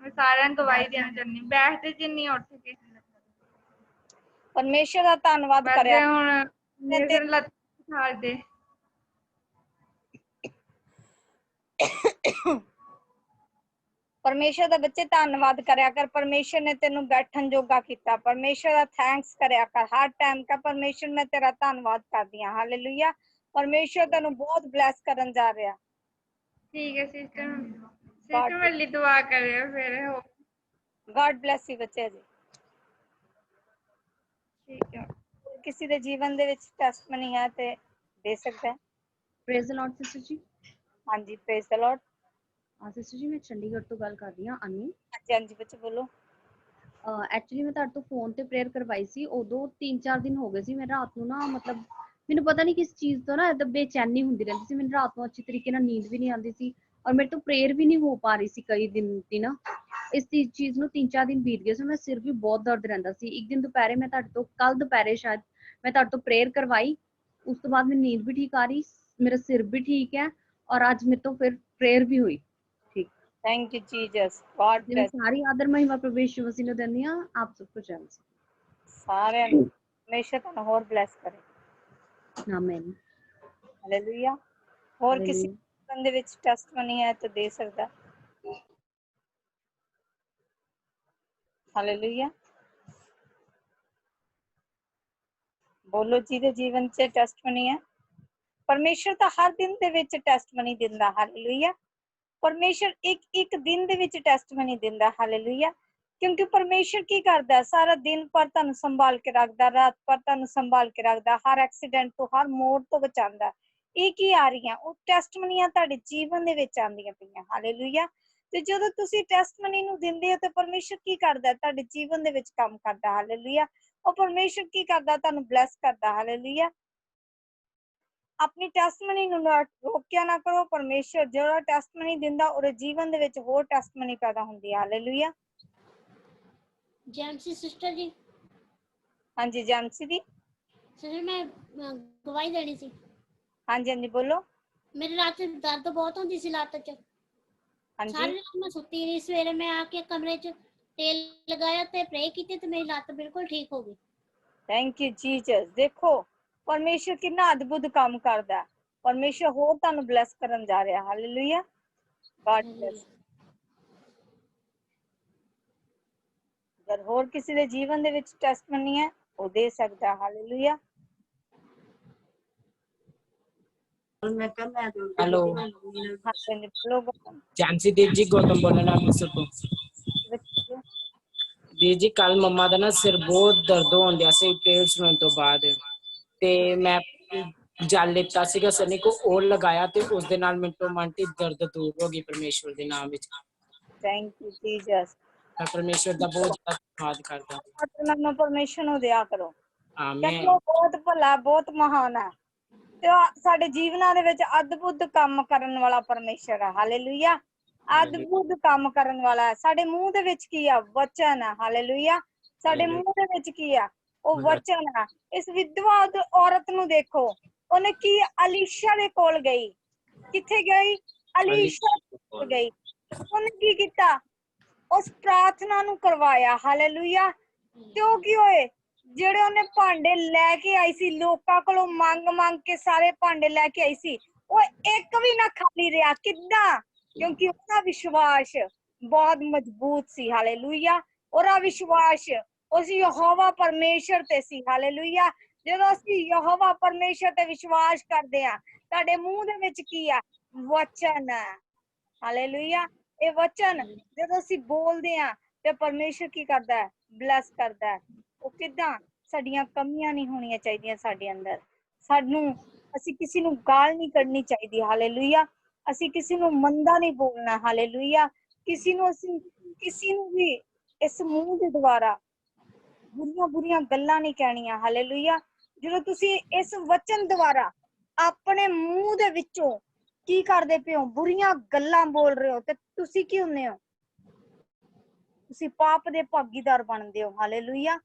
मैं सारिਆਂ ਨੂੰ गवाही देना चाहनी, बैठते च नहीं उठ के, ਪਰਮੇਸ਼ਰ ਦਾ ਧੰਨਵਾਦ बस ਕਰਿਆ। हुण मेरे फिर लत्त छाड़ दे। ਪਰਮੇਸ਼ਰ ਦਾ ਬੱਚੇ ਧੰਨਵਾਦ ਕਰਿਆ ਕਰ। ਪਰਮੇਸ਼ਰ ਨੇ ਤੈਨੂੰ ਬੈਠਣ ਜੋਗਾ ਕੀਤਾ। ਪਰਮੇਸ਼ਰ ਦਾ ਥੈਂਕਸ ਕਰਿਆ ਕਰ ਹਰ ਟਾਈਮ ਕਾ, ਪਰਮੇਸ਼ਰ ਮੈਂ ਤੇਰਾ ਧੰਨਵਾਦ ਕਰਦੀ ਹਾਂ। ਹਾਲੇਲੂਇਆ। ਪਰਮੇਸ਼ਰ ਤੈਨੂੰ ਬਹੁਤ ਬਲੈਸ ਕਰਨ ਜਾ ਰਿਹਾ। ठीक है सिस्टर, सिस्टर मेरे लिए दुआ करियो फिर हो। ਗॉड ਬਲੈਸ ਯੂ ਬੱਚੇ ਜੀ। ठीक है। ਕਿਸੇ ਦੇ ਜੀਵਨ ਦੇ ਵਿੱਚ ਟੈਸਟਮਨੀ ਹੈ ਤੇ ਦੇ ਸਕਦਾ ਹੈ। प्रेज द लॉर्ड सिस्टर जी। ਹਾਂਜੀ ਪ੍ਰੇਜ਼ ਦ ਲਾਰਡ। सिस्टर जी मैं चंडीगढ़ तो गल कर रही हाँ अनु। ਹਾਂਜੀ ਹਾਂਜੀ ਬੱਚੇ ਬੋਲੋ। ਐਕਚੁਅਲੀ ਮੈਂ ਤੁਹਾਡੇ ਤੋਂ ਫੋਨ ਤੇ ਪ੍ਰੇਅਰ ਕਰਵਾਈ ਸੀ, ਉਦੋਂ 3-4 ਦਿਨ ਹੋ ਗਏ ਸੀ। ਮੈਂ ਰਾਤ ਨੂੰ ਨਾ ਮਤਲਬ ਮੈਨੂੰ ਪਤਾ ਨਹੀਂ ਕਿਸ ਚੀਜ਼ ਤੋਂ ਨਾ ਏਦਾਂ ਬੇਚੈਨੀ ਹੁੰਦੀ ਰਹਿੰਦੀ ਸੀ। ਮੈਨੂੰ ਰਾਤ ਨੂੰ ਅੱਛੀ ਤਰੀਕੇ ਨਾਲ ਨੀਂਦ ਵੀ ਨਹੀਂ ਆਉਂਦੀ ਸੀ, ਔਰ ਮੇਰੇ ਤੋਂ ਪ੍ਰੇਅਰ ਵੀ ਨਹੀਂ ਹੋ ਪਾ ਰਹੀ ਸੀ ਕਈ ਦਿਨ ਦੀ ਨਾ। ਇਸ ਚੀਜ਼ ਨੂੰ 3-4 ਦਿਨ ਬੀਤ ਗਏ ਸੀ। ਮੈਂ ਸਿਰ ਵੀ ਬਹੁਤ ਦਰਦ ਰਹਿੰਦਾ ਸੀ। ਇੱਕ ਦਿਨ ਦੁਪਹਿਰੇ ਮੈਂ ਤੁਹਾਡੇ ਤੋਂ, ਕੱਲ ਦੁਪਹਿਰੇ ਸ਼ਾਇਦ ਮੈਂ ਤੁਹਾਡੇ ਤੋਂ ਪ੍ਰੇਅਰ ਕਰਵਾਈ, ਉਸ ਤੋਂ ਬਾਅਦ ਮੈਨੂੰ ਨੀਂਦ ਵੀ ਠੀਕ ਆ ਰਹੀ मेरा सिर भी ठीक है और आज मेरे तो फिर प्रेयर भी हुई ठीक। थैंक यू जीसस, गॉड ਤੇ ਮੈਂ ब्लेस ਸਾਰੀ ਆਦਰ ਮਹਿਮਾ ਪ੍ਰਭੂ ਯਿਸੂ ਮਸੀਹ ਨੂੰ ਦਿੰਦੀ ਹਾਂ। ਆਪ ਸਭ ਕੁਝ ਜਾਣ ਸਾਰਿਆਂ ਨੂੰ ਹਮੇਸ਼ਾ ਤੁਹਾਨੂੰ ਹੋਰ ਬਲੈਸ ਕਰੇ। ਆਮੀਨ। ਹਾਲੇਲੂਇਆ। ਹੋਰ ਕਿਸੇ ਬੰਦੇ ਵਿੱਚ ਟੈਸਟਮਨੀ ਹੈ ਤਾਂ ਦੇ ਸਕਦਾ। ਹਾਲੇਲੂਇਆ। ਬੋਲੋ ਜਿਹਦੇ ਜੀਵਨ 'ਚ ਟੈਸਟਮਨੀ ਹੈ। ਪਰਮੇਸ਼ਰ ਤਾਂ ਹਰ ਦਿਨ ਦੇ ਵਿੱਚ ਟੈਸਟਮਨੀ ਦਿੰਦਾ। ਹਾਲੇਲੂਇਆ। ਪਰਮੇਸ਼ਰ ਇੱਕ ਦਿਨ ਦੇ ਵਿੱਚ ਟੈਸਟਮਨੀ ਦਿੰਦਾ। ਹਾਲੇਲੂਇਆ। ਕਿਉਂਕਿ ਪਰਮੇਸ਼ਰ ਕੀ ਕਰਦਾ, ਸਾਰਾ ਦਿਨ ਪਰ ਤੁਹਾਨੂੰ ਸੰਭਾਲ ਕੇ ਰੱਖਦਾ, ਰਾਤ ਪਰ ਤੁਹਾਨੂੰ ਸੰਭਾਲ ਕੇ ਰੱਖਦਾ, ਹਰ ਐਕਸੀਡੈਂਟ ਤੋਂ, ਹਰ ਮੋੜ ਤੋਂ ਬਚਾਉਂਦਾ। ਇਹ ਕੀ ਆ ਰਹੀਆਂ, ਉਹ ਟੈਸਟਮਨੀਆਂ ਤੁਹਾਡੇ ਜੀਵਨ ਦੇ ਵਿੱਚ ਆਉਂਦੀਆਂ ਪਈਆਂ। ਹਾਲੇਲੂਇਆ। ਤੇ ਜਦੋਂ ਤੁਸੀਂ ਟੈਸਟਮਨੀ ਨੂੰ ਦਿੰਦੇ ਹੋ ਤੇ ਪਰਮੇਸ਼ਰ ਕੀ ਕਰਦਾ, ਤੁਹਾਡੇ ਜੀਵਨ ਦੇ ਵਿੱਚ ਕੰਮ ਕਰਦਾ। ਹਾਲੇਲੂਇਆ। ਉਹ ਪਰਮੇਸ਼ਰ ਕੀ ਕਰਦਾ, ਤੁਹਾਨੂੰ ਬਲੈਸ ਕਰਦਾ। ਹਾਲੇਲੂਇਆ। ਆਪਣੀ ਟੈਸਟਮਨੀ ਨੂੰ ਰੋਕਿਆ ਨਾ ਕਰੋ। ਪਰਮੇਸ਼ਰ ਜਿਹੜਾ ਟੈਸਟਮਨੀ ਦਿੰਦਾ ਉਹਦੇ ਜੀਵਨ ਦੇ ਵਿੱਚ ਹੋਰ ਟੈਸਟਮਨੀ ਪੈਦਾ ਹੁੰਦੀ ਹੈ। ਹਾਲੇਲੂਇਆ। ਜੈਮਸੀ ਸਿਸਟਰ ਜੀ। ਹਾਂਜੀ ਜੈਮਸੀ ਦੀ। ਸਿਸਟਰ ਮੈਂ ਗਵਾਹੀ ਦੇਣੀ ਸੀ। ਹਾਂਜੀ ਹਾਂਜੀ ਬੋਲੋ। ਮੇਰੀ ਰਾਤ ਦਰਦ ਬਹੁਤ ਹੁੰਦੀ ਸੀ ਲੱਤ 'ਚ। ਹਾਂਜੀ ਸਾਰੀ ਰਾਤ ਮੈਂ ਸੁੱਤੀ ਨਹੀਂ। ਸਵੇਰੇ ਮੈਂ ਆ ਕੇ ਕਮਰੇ 'ਚ ਤੇਲ ਲਗਾਇਆ ਤੇ ਪ੍ਰੇ ਕੀਤੀ ਤੇ ਮੇਰੀ ਲੱਤ ਬਿਲਕੁਲ ਠੀਕ ਹੋ ਗਈ। Thank you Jesus. ਦੇਖੋ ਪਰਮੇਸ਼ਰ ਕਿੰਨਾ ਅਦਭੁਤ ਕੰਮ ਕਰਦਾ। ਪਰਮੇਸ਼ਰ ਹੋਰ ਤੁਹਾਨੂੰ ਬਲੈਸ ਕਰਨ ਜਾ ਰਿਹਾ। ਹਾਲੇਲੂਇਆ। God bless. ਅਗਰ ਹੋਰ ਕਿਸੇ ਦੇ ਜੀਵਨ ਦੇ ਵਿੱਚ ਟੈਸਟਮਨੀ ਹੈ ਉਹ ਦੇ ਸਕਦਾ। ਹਾਲੇਲੂਇਆ। हेलो ਹਾਂਜੀ ਬੋਲੋ। जानसी देव जी, गौतम बोलना अमृतसर ਤੋਂ। ਵੀਰ ਜੀ ਕੱਲ ਮੰਮਾ ਦਾ ਨਾ ਸਿਰ ਬਹੁਤ ਦਰਦ ਹੋਣ ਡਿਆ ਸੀ ਪੇੜ ਸੁਣਨ ਤੋਂ ਬਾਅਦ, ਤੇ ਮੈਂ ਜਲ ਲਿੱਤਾ ਸੀਗਾ ਸਨੀ ਕੋ, ਉਹ ਲਗਾਇਆ ਤੇ ਉਸ ਦੇ ਨਾਲ ਮਿੰਟੋ ਮਿੰਟ ਹੀ ਦਰਦ ਦੂਰ ਹੋ ਗਈ ਪਰਮੇਸ਼ਵਰ ਦੇ ਨਾਮ ਵਿੱਚ। Thank you Jesus. ਮੈਂ ਪਰਮੇਸ਼ਵਰ ਦਾ ਬਹੁਤ ਜ਼ਿਆਦਾ ਧੰਨਵਾਦ ਕਰਦਾ। ਮੈਨੂੰ ਪਰਮੇਸ਼ਰ ਨੂੰ ਦਿਆ ਕਰੋ। ਆਮੀਨ। ਕਹਿੰਦੇ ਉਹ ਬਹੁਤ ਭਲਾ, ਬਹੁਤ ਮਹਾਨ ਹੈ ਤੇ ਸਾਡੇ ਜੀਵਨਾਂ ਦੇ ਵਿੱਚ ਅਦਭੁਤ ਕੰਮ ਕਰਨ ਵਾਲਾ ਪਰਮੇਸ਼ਰ ਹੈ। ਹਾਲੇਲੂਇਆ। ਅਦਭੁਤ ਕੰਮ ਕਰਨ ਵਾਲਾ ਹੈ। ਸਾਡੇ ਮੂੰਹ ਦੇ ਵਿੱਚ ਕੀ ਆ, ਵਚਨ ਹੈ। ਹਾਲੇਲੂਇਆ। ਸਾਡੇ ਮੂੰਹ ਦੇ ਵਿੱਚ ਕੀ ਆ, ਉਹ ਵਚਨ ਹੈ। ਇਸ ਵਿਧਵਾ ਔਰਤ ਨੂੰ ਦੇਖੋ, ਉਹਨੇ ਕੀ, ਅਲੀਸ਼ਾ ਦੇ ਕੋਲ ਗਈ। ਕਿੱਥੇ ਗਈ? ਅਲੀਸ਼ਾ ਕੋਲ ਗਈ। ਉਹਨੇ ਕੀ ਕੀਤਾ, ਉਸ ਪ੍ਰਾਰਥਨਾ ਨੂੰ ਕਰਵਾਇਆ। ਹਾਲੇਲੂਇਆ। ਤੇ ਉਹ ਕੀ ਹੋਏ, ਜਿਹੜੇ ਉਹਨੇ ਭਾਂਡੇ ਲੈ ਕੇ ਆਈ ਸੀ, ਲੋਕਾਂ ਕੋਲੋਂ ਮੰਗ ਮੰਗ ਕੇ ਸਾਰੇ ਭਾਂਡੇ ਲੈ ਕੇ ਆਈ ਸੀ, ਉਹ ਇੱਕ ਵੀ ਨਾ ਖਾਲੀ ਰਿਹਾ। ਕਿੱਦਾਂ? ਕਿਉਂਕਿ ਉਹਦਾ ਵਿਸ਼ਵਾਸ ਬਹੁਤ ਮਜ਼ਬੂਤ ਸੀ। ਹਾਲੇਲੂਇਆ। ਉਹਦਾ ਵਿਸ਼ਵਾਸ ਉਸ ਯਹੋਵਾ ਪਰਮੇਸ਼ਰ ਤੇ ਸੀ। ਹਾਲੇਲੂਇਆ। ਜਦੋਂ ਅਸੀਂ ਯਹੋਵਾ ਪਰਮੇਸ਼ਰ ਤੇ ਵਿਸ਼ਵਾਸ ਕਰਦੇ ਆ, ਤੁਹਾਡੇ ਮੂੰਹ ਦੇ ਵਿੱਚ ਕੀ ਆ, ਵਚਨ ਹੈ। ਹਾਲੇਲੂਇਆ। ਇਹ ਵਚਨ ਜਦੋਂ ਅਸੀਂ ਬੋਲਦੇ ਆ ਤੇ ਪਰਮੇਸ਼ਰ ਕੀ ਕਰਦਾ ਹੈ, ਬਲੈਸ ਕਰਦਾ ਹੈ। ਉਹ ਕਿੱਦਾਂ? ਸਾਡੀਆਂ ਕਮੀਆਂ ਨਹੀਂ ਹੋਣੀਆਂ ਚਾਹੀਦੀਆਂ ਸਾਡੇ ਅੰਦਰ। ਅਸੀਂ ਕਿਸੇ ਨੂੰ ਗਾਲ ਨਹੀਂ ਕੱਢਣੀ ਚਾਹੀਦੀ। ਹਾਲੇਲੂਇਆ। ਅਸੀਂ ਕਿਸੇ ਨੂੰ ਮੰਦਾ ਨਹੀਂ ਬੋਲਣਾ। ਹਾਲੇਲੂਇਆ। ਕਿਸੇ ਨੂੰ ਵੀ ਇਸ ਮੂੰਹ ਦੇ ਦੁਆਰਾ ਬੁਰੀਆਂ ਗੱਲਾਂ ਨਹੀਂ ਕਹਿਣੀਆਂ। ਹਾਲੇਲੂਇਆ। ਜਦੋਂ ਤੁਸੀਂ ਇਸ ਵਚਨ ਦੁਆਰਾ ਆਪਣੇ ਮੂੰਹ ਦੇ ਵਿੱਚੋਂ ਕੀ ਕਰਦੇ ਪਏ ਹੋ, ਬੁਰੀਆਂ ਗੱਲਾਂ ਬੋਲ ਰਹੇ ਹੋ, ਤੇ ਤੁਸੀਂ ਕੀ ਹੁੰਦੇ ਹੋ? ਤੁਸੀਂ ਪਾਪ ਦੇ ਭਾਗੀਦਾਰ ਬਣਦੇ ਹੋ। ਹਾਲੇਲੂਇਆ।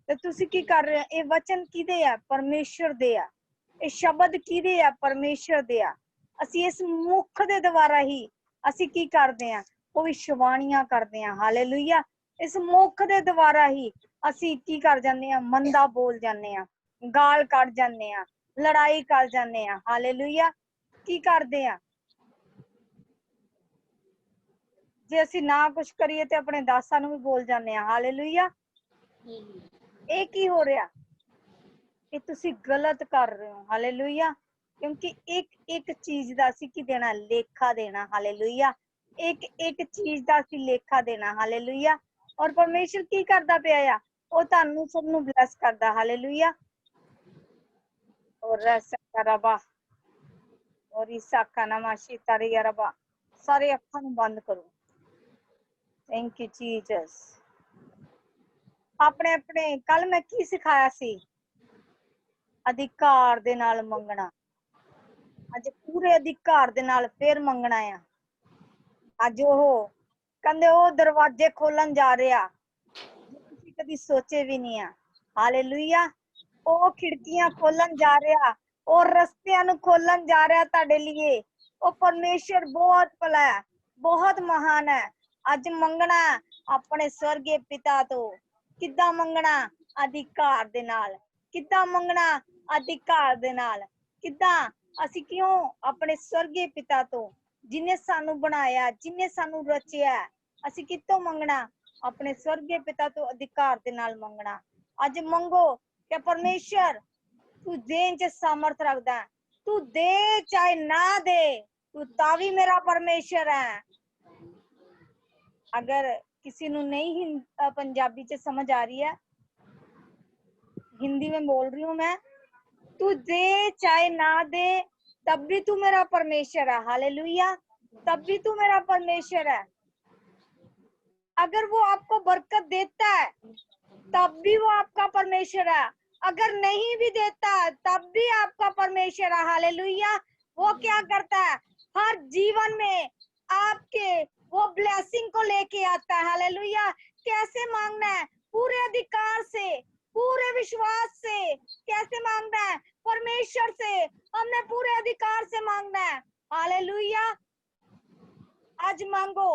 ਤੇ ਤੁਸੀਂ ਕੀ ਕਰ ਰਹੇ ਹੋ? ਇਹ ਵਚਨ ਕਿਹਦੇ ਆ? ਪਰਮੇਸ਼ਰ ਦੇ ਆ। ਇਹ ਸ਼ਬਦ ਕਿਹਦੇ ਆ? ਪਰਮੇਸ਼ਰ ਦੇ ਆ। ਅਸੀਂ ਇਸ ਮੁਖ ਦੇ ਦੁਆਰਾ ਹੀ ਅਸੀਂ ਕੀ ਕਰਦੇ ਆ? ਭਵਿੱਖਬਾਣੀਆਂ ਕਰਦੇ ਆ। ਹਾਲੇਲੂਇਆ। ਇਸ ਮੁਖ ਦੇ ਦੁਆਰਾ ਹੀ ਅਸੀਂ ਕੀ ਕਰ ਜਾਂਦੇ ਆ? ਮੰਦਾ ਬੋਲ ਜਾਂਦੇ ਆ, ਗਾਲ ਕੱਢ ਜਾਂਦੇ ਆ, ਲੜਾਈ ਕਰ ਜਾਂਦੇ ਆ। ਹਾਲੇਲੂਇਆ। ਕੀ ਕਰਦੇ ਆ? ਜੇ ਅਸੀਂ ਨਾ ਕੁਛ ਕਰੀਏ ਤੇ ਆਪਣੇ ਦਾਸਾਂ ਨੂੰ ਵੀ ਬੋਲ ਜਾਂਦੇ ਆ। ਹਾਲੇਲੂਇਆ। ਇਹ ਕੀ ਹੋ ਰਿਹਾ? ਇਹ ਤੁਸੀਂ ਗਲਤ ਕਰ ਰਹੇ ਹੋ। ਹਾਲੇਲੂਇਆ। ਕਿਉਂਕਿ ਇੱਕ ਚੀਜ਼ ਦਾ ਅਸੀਂ ਕੀ ਦੇਣਾ? ਲੇਖਾ ਦੇਣਾ। ਹਾਲੇਲੂਇਆ। ਇੱਕ ਚੀਜ਼ ਦਾ ਅਸੀਂ ਲੇਖਾ ਦੇਣਾ। ਹਾਲੇਲੂਇਆ। ਔਰ ਪਰਮੇਸ਼ਰ ਕੀ ਕਰਦਾ ਪਿਆ ਆ? ਉਹ ਤੁਹਾਨੂੰ ਸਭ ਨੂੰ ਬਲੈਸ ਕਰਦਾ। ਹਾਲੇਲੂਇਆ। ਔਰ ਰਬਾ ਔਰ ਇਸਾਕਾ ਨਮਾਸ਼ੀ ਤਾਰੀ ਰਬਾ। ਸਾਰੇ ਅੱਖਾਂ ਨੂੰ ਬੰਦ ਕਰੋ। Thank you Jesus. ਆਪਣੇ ਕੱਲ ਮੈਂ ਕੀ ਸਿਖਾਇਆ ਸੀ? ਅਧਿਕਾਰ ਦੇ ਨਾਲ ਮੰਗਣਾ। ਅੱਜ ਪੂਰੇ ਅਧਿਕਾਰ ਦੇ ਨਾਲ ਫੇਰ ਮੰਗਣਾ ਆ। ਅੱਜ ਉਹ ਕਹਿੰਦੇ ਉਹ ਦਰਵਾਜ਼ੇ ਖੋਲਣ ਜਾ ਰਿਹਾ ਤੁਸੀਂ ਕਦੀ ਸੋਚੇ ਵੀ ਨਹੀਂ ਆ। ਹਾਲੇਲੂਇਆ। ਉਹ ਖਿੜਕੀਆਂ ਖੋਲਣ ਜਾ ਰਿਹਾ, और ਰਸਤਿਆਂ ਨੂੰ ਖੋਲਣ ਜਾ ਰਿਹਾ ਤੁਹਾਡੇ ਲਈ। ਉਹ ਪਰਮੇਸ਼ਰ ਬਹੁਤ ਭਲਾ ਹੈ, ਬਹੁਤ ਮਹਾਨ ਹੈ। ਅੱਜ ਮੰਗਣਾ ਆਪਣੇ ਸਵਰਗੀ ਪਿਤਾ ਤੋਂ। ਕਿੱਦਾਂ ਮੰਗਣਾ? ਅਧਿਕਾਰ ਦੇ ਨਾਲ। ਕਿੱਦਾਂ ਮੰਗਣਾ? ਅਧਿਕਾਰ ਦੇ ਨਾਲ। ਕਿੱਦਾਂ? ਅਸੀਂ ਕਿਉਂ? ਆਪਣੇ ਸਵਰਗੀ ਪਿਤਾ ਤੋਂ, ਜਿਨੇ ਸਾਨੂੰ ਬਣਾਇਆ, ਜਿਨੇ ਸਾਨੂੰ ਰਚਿਆ। ਅਸੀਂ ਕਿੱਥੋਂ ਮੰਗਣਾ? ਆਪਣੇ ਸਵਰਗੀ ਪਿਤਾ ਤੋਂ ਅਧਿਕਾਰ ਦੇ ਨਾਲ ਮੰਗਣਾ। ਅੱਜ ਮੰਗੋ ਕਿ ਪਰਮੇਸ਼ਰ तू देन च सामर्थ रखदा है, तू दे चाहे ना दे, तू तावी मेरा परमेश्वर है। अगर किसी नु नहीं पंजाबी च समझ आ रही है, हिंदी में बोल रही हूँ मैं। तू दे चाहे ना दे, तब भी तू मेरा परमेश्वर है। हालेलुया। तब भी तू मेरा परमेश्वर है। अगर वो आपको बरकत देता है तब भी वो आपका परमेश्वर है। अगर नहीं भी देता तब भी आपका परमेश्वर है। हालेलुया। वो क्या करता है? हर जीवन में आपके वो ब्लेसिंग को लेके आता है। हालेलुया। कैसे मांगना है? पूरे अधिकार से, पूरे विश्वास से। कैसे मांगना है? परमेश्वर से। हमने पूरे अधिकार से मांगना है। हालेलुया। आज मांगो,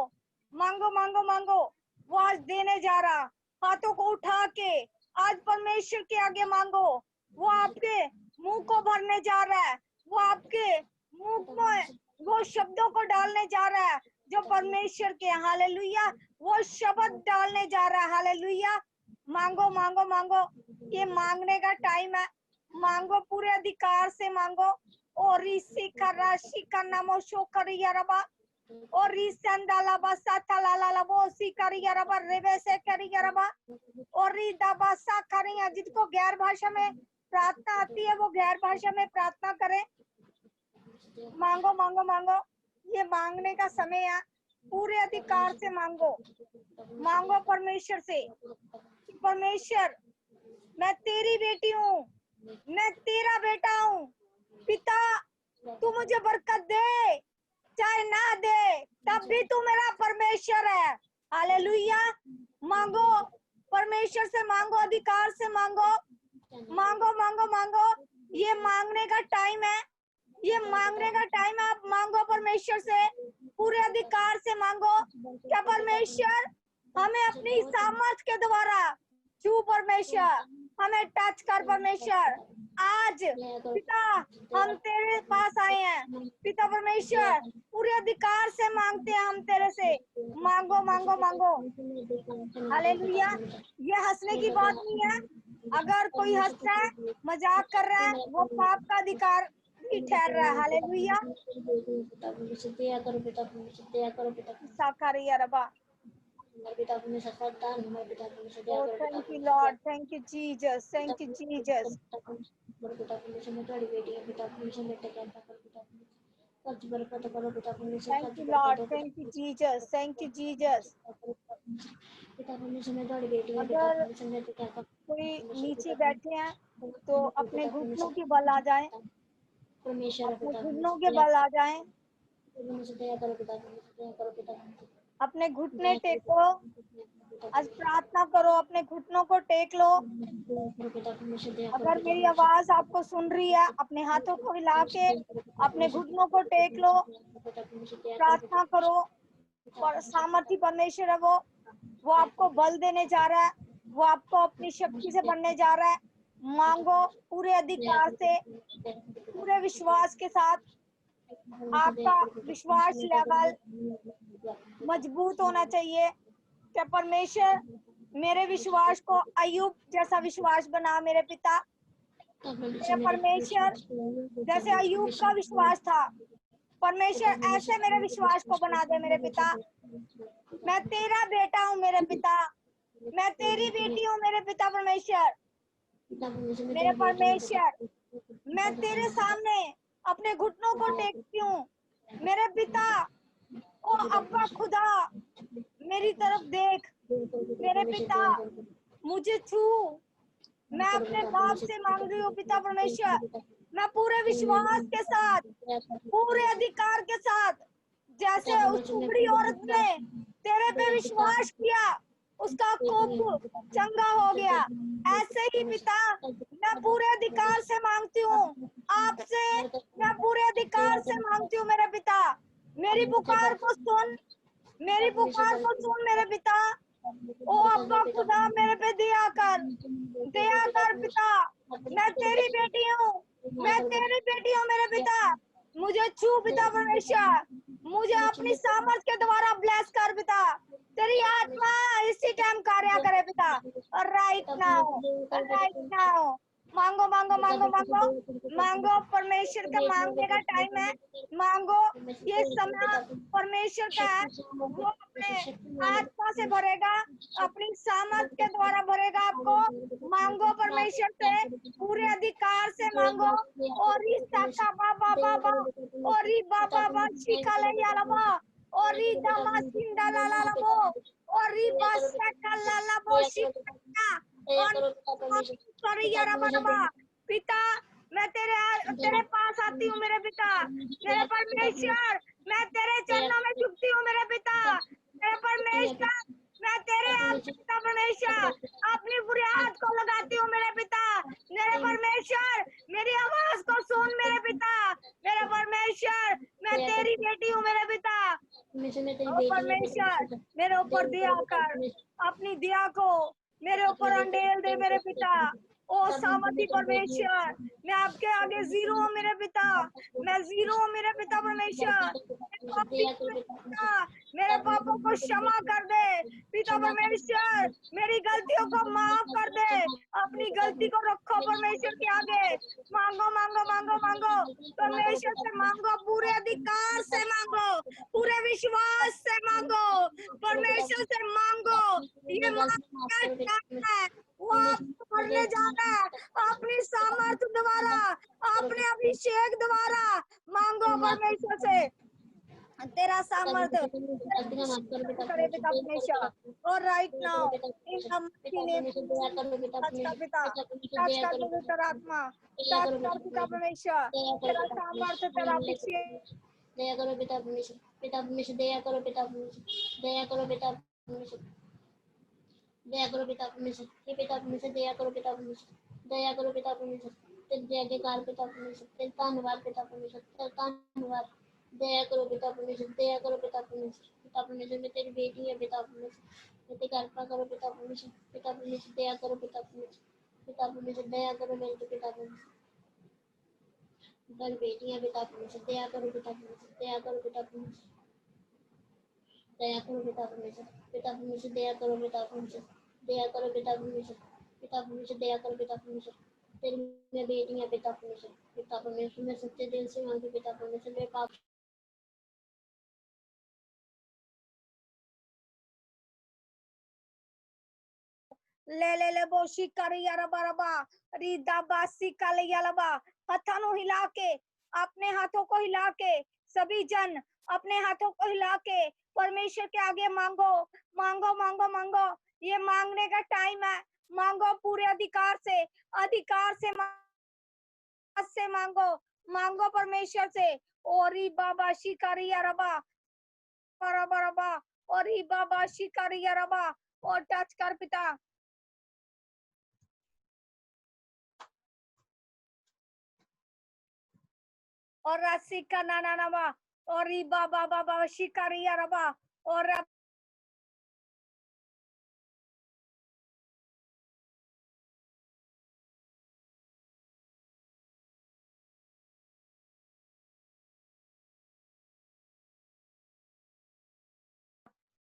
मांगो, मांगो, मांगो। वो आज देने जा रहा। हाथों को उठा के आज परमेश्वर के आगे मांगो। वो आपके मुंह को भरने जा रहा है। वो आपके मुंह में वो शब्दों को डालने जा रहा है जो परमेश्वर के। हालेलुया। वो शब्द डालने जा रहा है। हालेलुया। मांगो, मांगो, मांगो। ये मांगने का टाइम है। मांगो, पूरे अधिकार से मांगो। और इसी का राशि का नामो शो करिया रबा और रिसंदाला बसा तलाला वो सी करिया रबा रेवे से करिया रबा और रीदा बसा करिया। जिसको गैर भाषा में प्रार्थना आती है वो गैर भाषा में प्रार्थना करे। मांगो, मांगो, मांगो। ये मांगने का समय है। पूरे अधिकार से मांगो। मांगो परमेश्वर से। परमेश्वर, मैं तेरी बेटी हूँ, मैं तेरा बेटा हूँ। पिता, तू मुझे बरकत दे चाहे ना दे, तब भी तू मेरा परमेश्वर है। हालेलुया। मांगो, परमेश्वर से मांगो, अधिकार से मांगो। मांगो, मांगो, मांगो। ये मांगने का टाइम है। ये मांगने का टाइम है। आप मांगो परमेश्वर से, पूरे अधिकार से मांगो। क्या परमेश्वर हमें अपनी सामर्थ के द्वारा छू। परमेश्वर हमें टच कर। परमेश्वर आज पिता हम तेरे पास आए हैं। पिता परमेश्वर पूरे अधिकार से मांगते हैं हम तेरे से। मांगो, मांगो, मांगो। हालेलुया। ये हंसने की बात नहीं है। अगर कोई हंस रहा है, मजाक कर रहा है, वो पाप का अधिकार ही ठहर रहा है। Hallelujah. Sakariya rava. Oh, thank you, Lord. Thank you, Jesus. Thank you, Jesus. Thank you, Lord. Thank you, Jesus. Thank you, Jesus. अगर कोई नीचे बैठे हैं तो अपने घुटनों के बल आ जाएं। अपने घुटनों के बल आ जाएं। अपने घुटने टेको। आज प्रार्थना करो, अपने घुटनों को टेक लो। अगर मेरी आवाज आपको सुन रही है, अपने हाथों को हिला के अपने घुटनों को टेक लो। प्रार्थना करो। और सामर्थी परमेश्वर है वो आपको बल देने जा रहा है। वो आपको अपनी शक्ति से भरने जा रहा है। मांगो पूरे अधिकार से, पूरे विश्वास के साथ। आपका विश्वास लेवल मजबूत होना चाहिए। क्या परमेश्वर मेरे विश्वास को अय्यूब जैसा विश्वास बना मेरे पिता। क्या परमेश्वर जैसे अय्यूब का विश्वास था, परमेश्वर ऐसे मेरे विश्वास को बना दे मेरे पिता। मैं तेरा बेटा हूँ मेरे पिता। मैं तेरी बेटी हूँ मेरे पिता परमेश्वर। मेरे परमेश्वर, मैं तेरे सामने अपने घुटनों को टेकती हूँ मेरे पिता। ओ अब्बा खुदा, मेरी तरफ देख मेरे पिता, मुझे छू। मैं अपने बाप से मांग रही हूँ पिता परमेश्वर। मैं पूरे विश्वास के साथ, पूरे अधिकार के साथ, जैसे उस उबड़ी औरत ने तेरे पे विश्वास किया, उसका कोप चंगा हो गया। ऐसे ही पिता मैं पूरे अधिकार से मांगती हूँ आपसे। लगाती हूँ मेरे पिता, मेरी पुकार को सुन, मेरी पुकार को सुन मेरे पिता। ओ अब्बा खुदा मेरे पे दया कर पिता, मैं तेरी बेटी हूँ, मैं तेरी बेटी हूँ मेरे पिता। मुझे छू पिता परमेश्वर, मुझे अपनी सामर्थ के द्वारा ब्लेस कर पिता। तेरी आत्मा इसी टाइम कार्य करे पिता। राइट नाउ मांगो मांगो मांगो मांगो मांगो, परमेश्वर का मांगने का टाइम है। मांगो, ये समय परमेश्वर का है। वो अपने आत्मा से भरेगा, अपनी सामर्थ के द्वारा भरेगा आपको। मांगो परमेश्वर से, पूरे अधिकार से मांगो। और इस साका बाबा बाबा और ई बाबा बा शिकाले यालबा और ई दमा सिंदा लाला लबो और ई बसा कल्ला लबो शिका और सॉरी यारा बाबा। पिता मैं तेरे पास आती हूँ मेरे पिता, मेरे परमेश्वर, मैं तेरे चरणों में झुकती हूँ मेरे पिता, मेरे परमेश्वर, मैं तेरे पिता परमेश्वर अपनी फरियाद को लगाती हूँ मेरे पिता। मेरे परमेश्वर मेरी आवाज को सुन मेरे पिता, मेरे परमेश्वर मैं तेरी बेटी हूँ मेरे पिता। ओ परमेश्वर मेरे ऊपर दया कर, अपनी दया को मेरे ऊपर अंडेल दे मेरे पिता। ओ सामर्थी परमेश्वर, मैं आपके आगे जीरो हूँ मेरे पिता, मैं जीरो हूँ मेरे पिता परमेश्वर। मेरे पापों को क्षमा कर दे पिता परमेश्वर, मेरी गलतियों को माफ कर दे। अपनी गलती को रखो परमेश्वर के आगे। मांगो मांगो मांगो मांगो, परमेश्वर से मांगो, पूरे अधिकार से मांगो, पूरे विश्वास से मांगो, परमेश्वर से मांगो। ये मांगना है, वो आपको करने जाना है अपनी सामर्थ्य द्वारा, अपने अभिषेक द्वारा। मांगो परमेश्वर से तेरा सामर्थ्य करे पिता परमेश्वर। और right now in the mighty name touch कर पिता, टच कर पवित्र आत्मा, टच कर पिता परमेश्वर, तेरा सामर्थ्य, तेरा अभिषेक। दया करो पिता परमेश्वर, पिता परमेश्वर दया करो पिता परमेश्वर, दया करो पिता परमेश्वर, दया करो पिता परमेश्वर, हे पिता परमेश्वर दया करो पिता परमेश्वर, दया करो पिता परमेश्वर, तेरे जय जयकार पिता परमेश्वर, तेरे धन्यवाद पिता परमेश्वर, तेरे धन्यवाद। दया करो पिता परमेश्वर, दया करो पिता परमेश्वर, पिता परमेश्वर मैं तेरी बेटी है पिता परमेश्वर, मैं तेरी कल्पना करो पिता परमेश्वर, पिता परमेश्वर दया करो पिता परमेश्वर, पिता परमेश्वर दया करो मेरे पे पिता परमेश्वर, मेरी बेटी है पिता परमेश्वर, दया करो पिता परमेश्वर, दया करो पिता परमेश्वर, दया करो पिता परमेश्वर, पिता परमेश्वर दया करो पिता परमेश्वर, दया करो पिता परमेश्वर, पिता परमेश्वर दया करो पिता परमेश्वर, तेरी मैं बेटी है पिता परमेश्वर, पिता परमेश्वर मैं सच्चे दिल से मांगती पिता परमेश्वर, मेरे पाप ले बोशी करी यारबा रबा रीदा बासी काले यालबा। हाथों को हिला के, अपने हाथों को हिला के, सभी जन अपने हाथों को हिला के परमेश्वर के आगे मांगो मांगो मांगो मांगो। ये मांगने का टाइम है। मांगो पूरे अधिकार से मांगो, मांगो परमेश्वर से। और ई बाबा शिकारी यारबा रबा और ई बाबा शिकारी यारबा। और टच कर पिता, और राशि का नाना नवा और ई बाबा बाबा शिकारी यारबा। और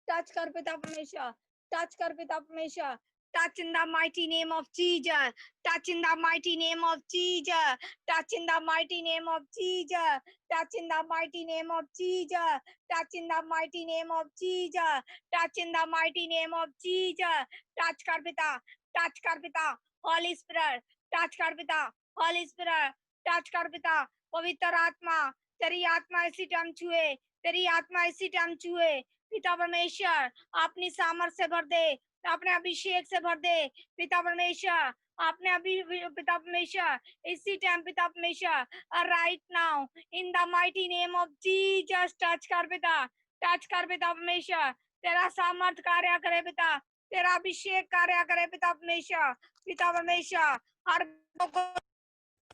टच कर पिता परमेश्वर, टच कर पिता परमेश्वर। Touch in the mighty name of Jesus. Touch in the mighty name of Jesus. Touch in the mighty name of Jesus. Touch in the mighty name of Jesus. Touch in the mighty name of Jesus. Touch in the mighty name of Jesus. Touch कर पिता, touch कर पिता, Holy Spirit, touch कर पिता, Holy Spirit, touch कर पिता, पवित्र आत्मा, तेरी आत्मा इसी टाइम छुए, तेरी आत्मा इसी टाइम छुए पिता परमेश्वर। अपनी सामर्थ से भर दे, अपने अभिषेक से भर दे पिता परमेश्वर, आपने अभी पिता परमेश्वर इसी टाइम पिता परमेश्वर। Right now in the mighty name of Jesus touch कर पिता, टच कर पिता परमेश्वर। तेरा सामर्थ कार्य करे पिता, तेरा अभिषेक कार्य करे पिता परमेश्वर, पिता परमेश्वर। हर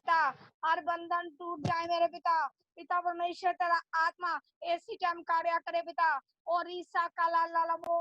पिता, हर बंधन टूट जाए मेरे पिता। पिता परमेश्वर तेरा आत्मा इसी टाइम कार्य करे पिता। और ईसा काला लाला वो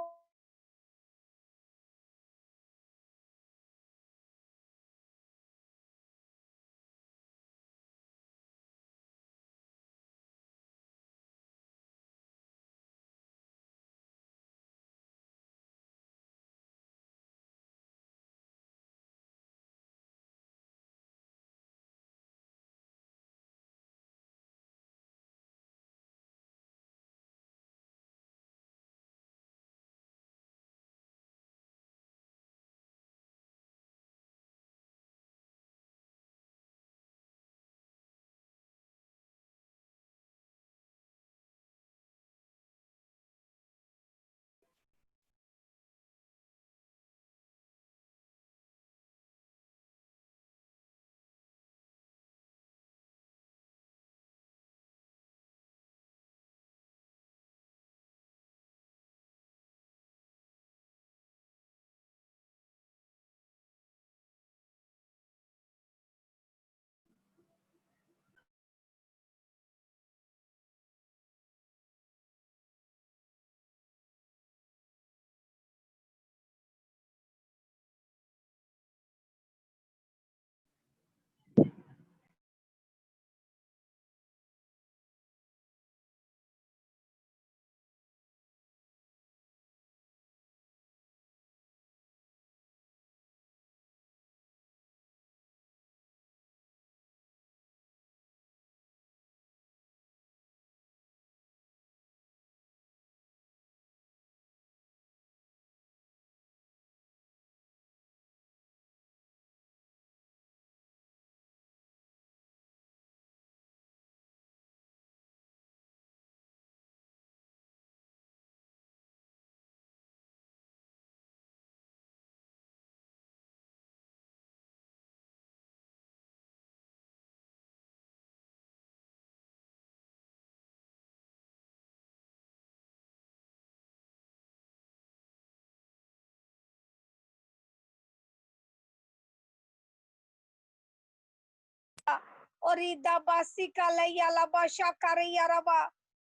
और ईदा बासी का लैया लबा शाकरिया रबा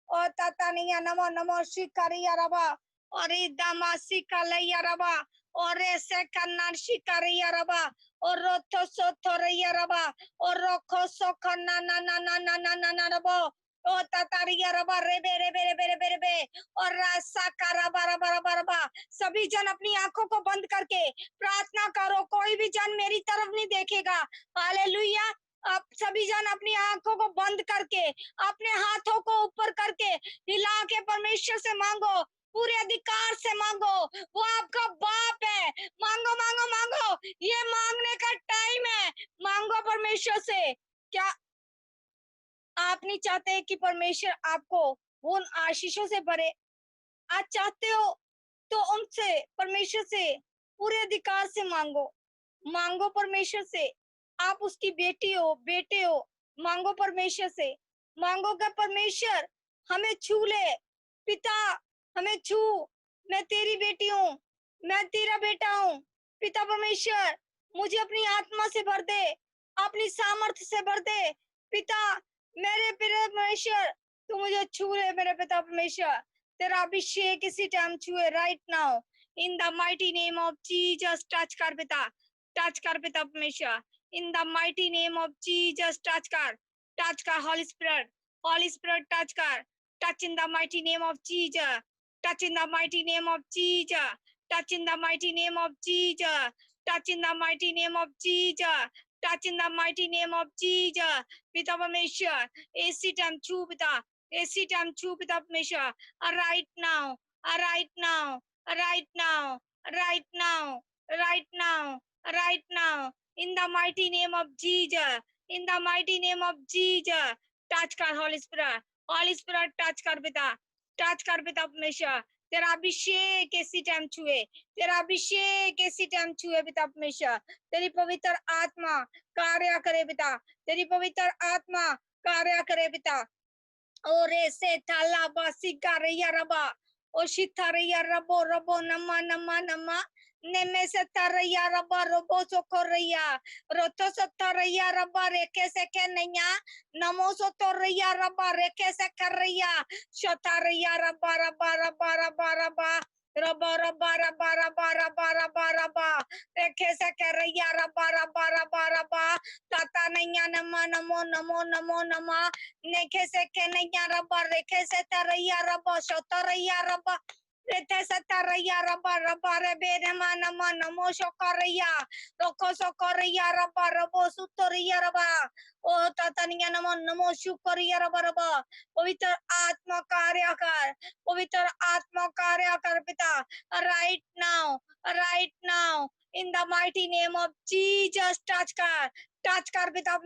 और ततनिया नमो नमो शिकरिया रबा और ईदा मासी का लैया रबा और ऐसे कन्नन शिकरिया रबा और रोथो सोथो रैया रबा और रोखो सोखो ना ना ना ना ना ना ना ना रबो ओ ततारिया रबा रेबे रेबे रेबे रेबे रेबे और रासा का रबा रबा रबा रबा। सभी जन अपनी आंखों को बंद करके प्रार्थना करो, कोई भी जन मेरी तरफ नहीं देखेगा। हालेलुया। आप सभी जन अपनी आंखों को बंद करके अपने हाथों को ऊपर करके हिला के परमेश्वर से मांगो, पूरे अधिकार से मांगो। वो आपका बाप है। मांगो मांगो मांगो, ये मांगने का टाइम है। मांगो परमेश्वर से। क्या आप नहीं चाहते कि परमेश्वर आपको उन आशीषों से भरे? आप चाहते हो तो उनसे, परमेश्वर से पूरे अधिकार से मांगो। मांगो परमेश्वर से। आप उसकी बेटी हो, बेटे हो, मांगो परमेश्वर से। मांगो कि परमेश्वर हमें छू ले। पिता हमें छू, मैं तेरी बेटी हूँ, मैं तेरा बेटा हूँ। पिता परमेश्वर मुझे अपनी आत्मा से भर दे, अपनी सामर्थ्य से भर दे। पिता मेरे पिता परमेश्वर तू मुझे छू ले। मेरे पिता परमेश्वर तेरा अभिषेक इसी टाइम छुए right now in the mighty name of Jesus. Touch कर पिता, टच कर पिता परमेश्वर in the mighty name of Jesus. Touch कर holy spirit, holy spirit touch कर, touch in the mighty name of Jesus, touch in the mighty name of Jesus, touch in the mighty name of Jesus, touch in the mighty name of Jesus, touch in the mighty name of Jesus. पिता परमेश्वर इसी time छू पिता, इसी time छू पिता परमेश्वर। Right now, right now, right now, right now, right now, right now, in the mighty name of Jesus, in the mighty name of Jesus, touch कर Holy Spirit, Holy Spirit touch कर पिता, touch कर पिता परमेश्वर। तेरा अभिषेक इसी time छुए, तेरा अभिषेक इसी टाइम छुए पिता परमेश्वर। तेरी पवित्र आत्मा कार्य करे पिता, तेरी पवित्र आत्मा कार्य करे पिता। और ऐसे थाला बासी का रैया रबा ओशिथारिया रबो रबो नमा नमा नमा नेमे से तरैया रब्बा रोबो सोकोरैया रोतो सो तरैया रब्बा रेखे से के नैया नमो सो तरैया रब्बा रेखे से करैया शतारैया रब्बा रब्बा रब्बा रब्बा रब्बा रब्बा रब्बा रब्बा रब्बा रब्बा रब्बा रब्बा रेखे से करैया रब्बा रब्बा रब्बा रब्बा ताता नैया नमा नमो नमो नमो नमा नेखे से के नैया रब्बा रेखे से तरैया रब्बा शतारैया रब्बा रेथे से तरैया रब्बा रब्बा रे बेनमा नमा नमो शोकरैया रोको सोकरैया रब्बा रबो सुतरैया रब्बा ओ तातनिया नमो नमो शुकरैया रब्बा रब्बा पवित्र आत्मा कार्य कर पवित्र आत्मा कार्य कर पिता right now in the mighty name of Jesus touch कर पिता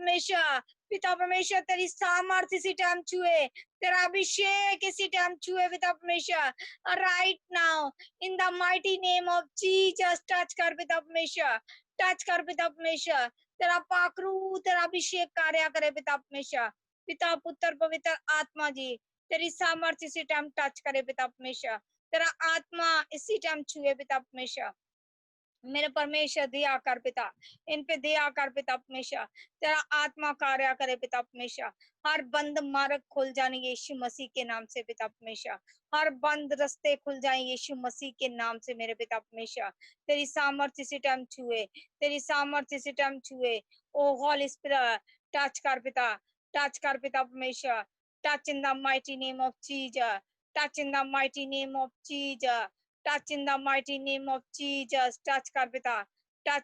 परमेश्वर तेरी सामर्थ्य इसी टाइम छुए तेरा अभिषेक इसी टाइम छुए पिता परमेश्वर right now in the mighty name of Jesus touch कर पिता परमेश्वर तेरा पाखरू तेरा अभिषेक कार्य करे पिता परमेश्वर पिता पुत्र पवित्र आत्मा जी तेरी सामर्थ्य इसी टाइम टच करे पिता परमेश्वर तेरा आत्मा इसी टाइम छुए पिता परमेश्वर मेरे परमेश्वर दया कर पिता इन पे दया कर पिता परमेश्वर तेरा आत्मा कार्य करे पिता परमेश्वर हर बंद मार्ग खुल जाने यीशु मसीह के नाम से पिता परमेश्वर हर बंद रास्ते खुल जाए यीशु मसीह के नाम से मेरे पिता परमेश्वर तेरी सामर्थ्य इसी टाइम छुए तेरी सामर्थ्य इसी टाइम छुए ओ होली स्पिरिट टच कर पिता परमेश्वर touch in the mighty name of Jesus touch in the mighty name of Jesus touch in the mighty name of Jesus touch कर पिता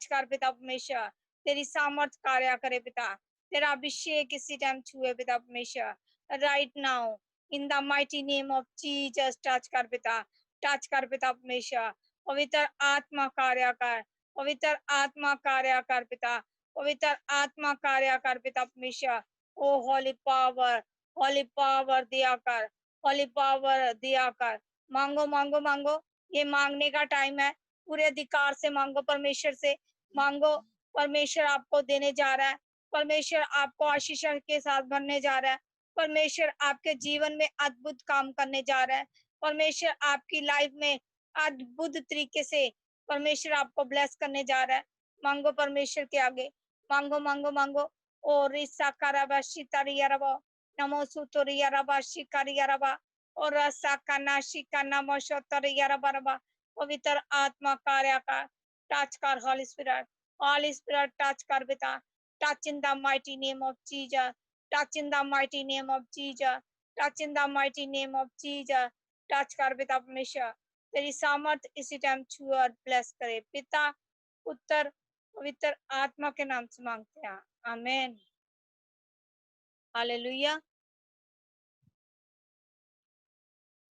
परमेश्वर तेरी सामर्थ कार्य करे पिता तेरा अभिषेक इसी टाइम छुए पिता परमेश्वर right now in the mighty name of Jesus touch कर पिता परमेश्वर पवित्र आत्मा कार्य कर पवित्र आत्मा कार्य कर पिता पवित्र आत्मा कार्य कर पिता परमेश्वर ओ होली पावर दिया कर होली पावर दिया कर मांगो मांगो मांगो ये मांगने का टाइम है पूरे अधिकार से मांगो परमेश्वर से मांगो परमेश्वर आपको देने जा रहा है परमेश्वर आपको आशीष के साथ भरने जा रहा है परमेश्वर आपके जीवन में अद्भुत काम करने जा रहा है परमेश्वर आपकी लाइफ में अद्भुत तरीके से परमेश्वर आपको ब्लेस करने जा रहा है मांगो परमेश्वर के आगे मांगो मांगो मांगो ओ रिसा कराबाशी तारियारबा नमो सुतोरियारबाशी कारियारबा और रसाकाना शिकाना मशोतरियारबा पवित्र आत्मा कार्य का टच कर होली स्पिरिट टच कर पिता touch in the mighty name of Jesus touch in the mighty name of Jesus touch in the mighty name of Jesus touch कर पिता परमेश्वर तेरी सामर्थ इसी टाइम छुए और ब्लेस करे पिता पुत्र पवित्र आत्मा के नाम से मांगते हैं आमीन हालेलुया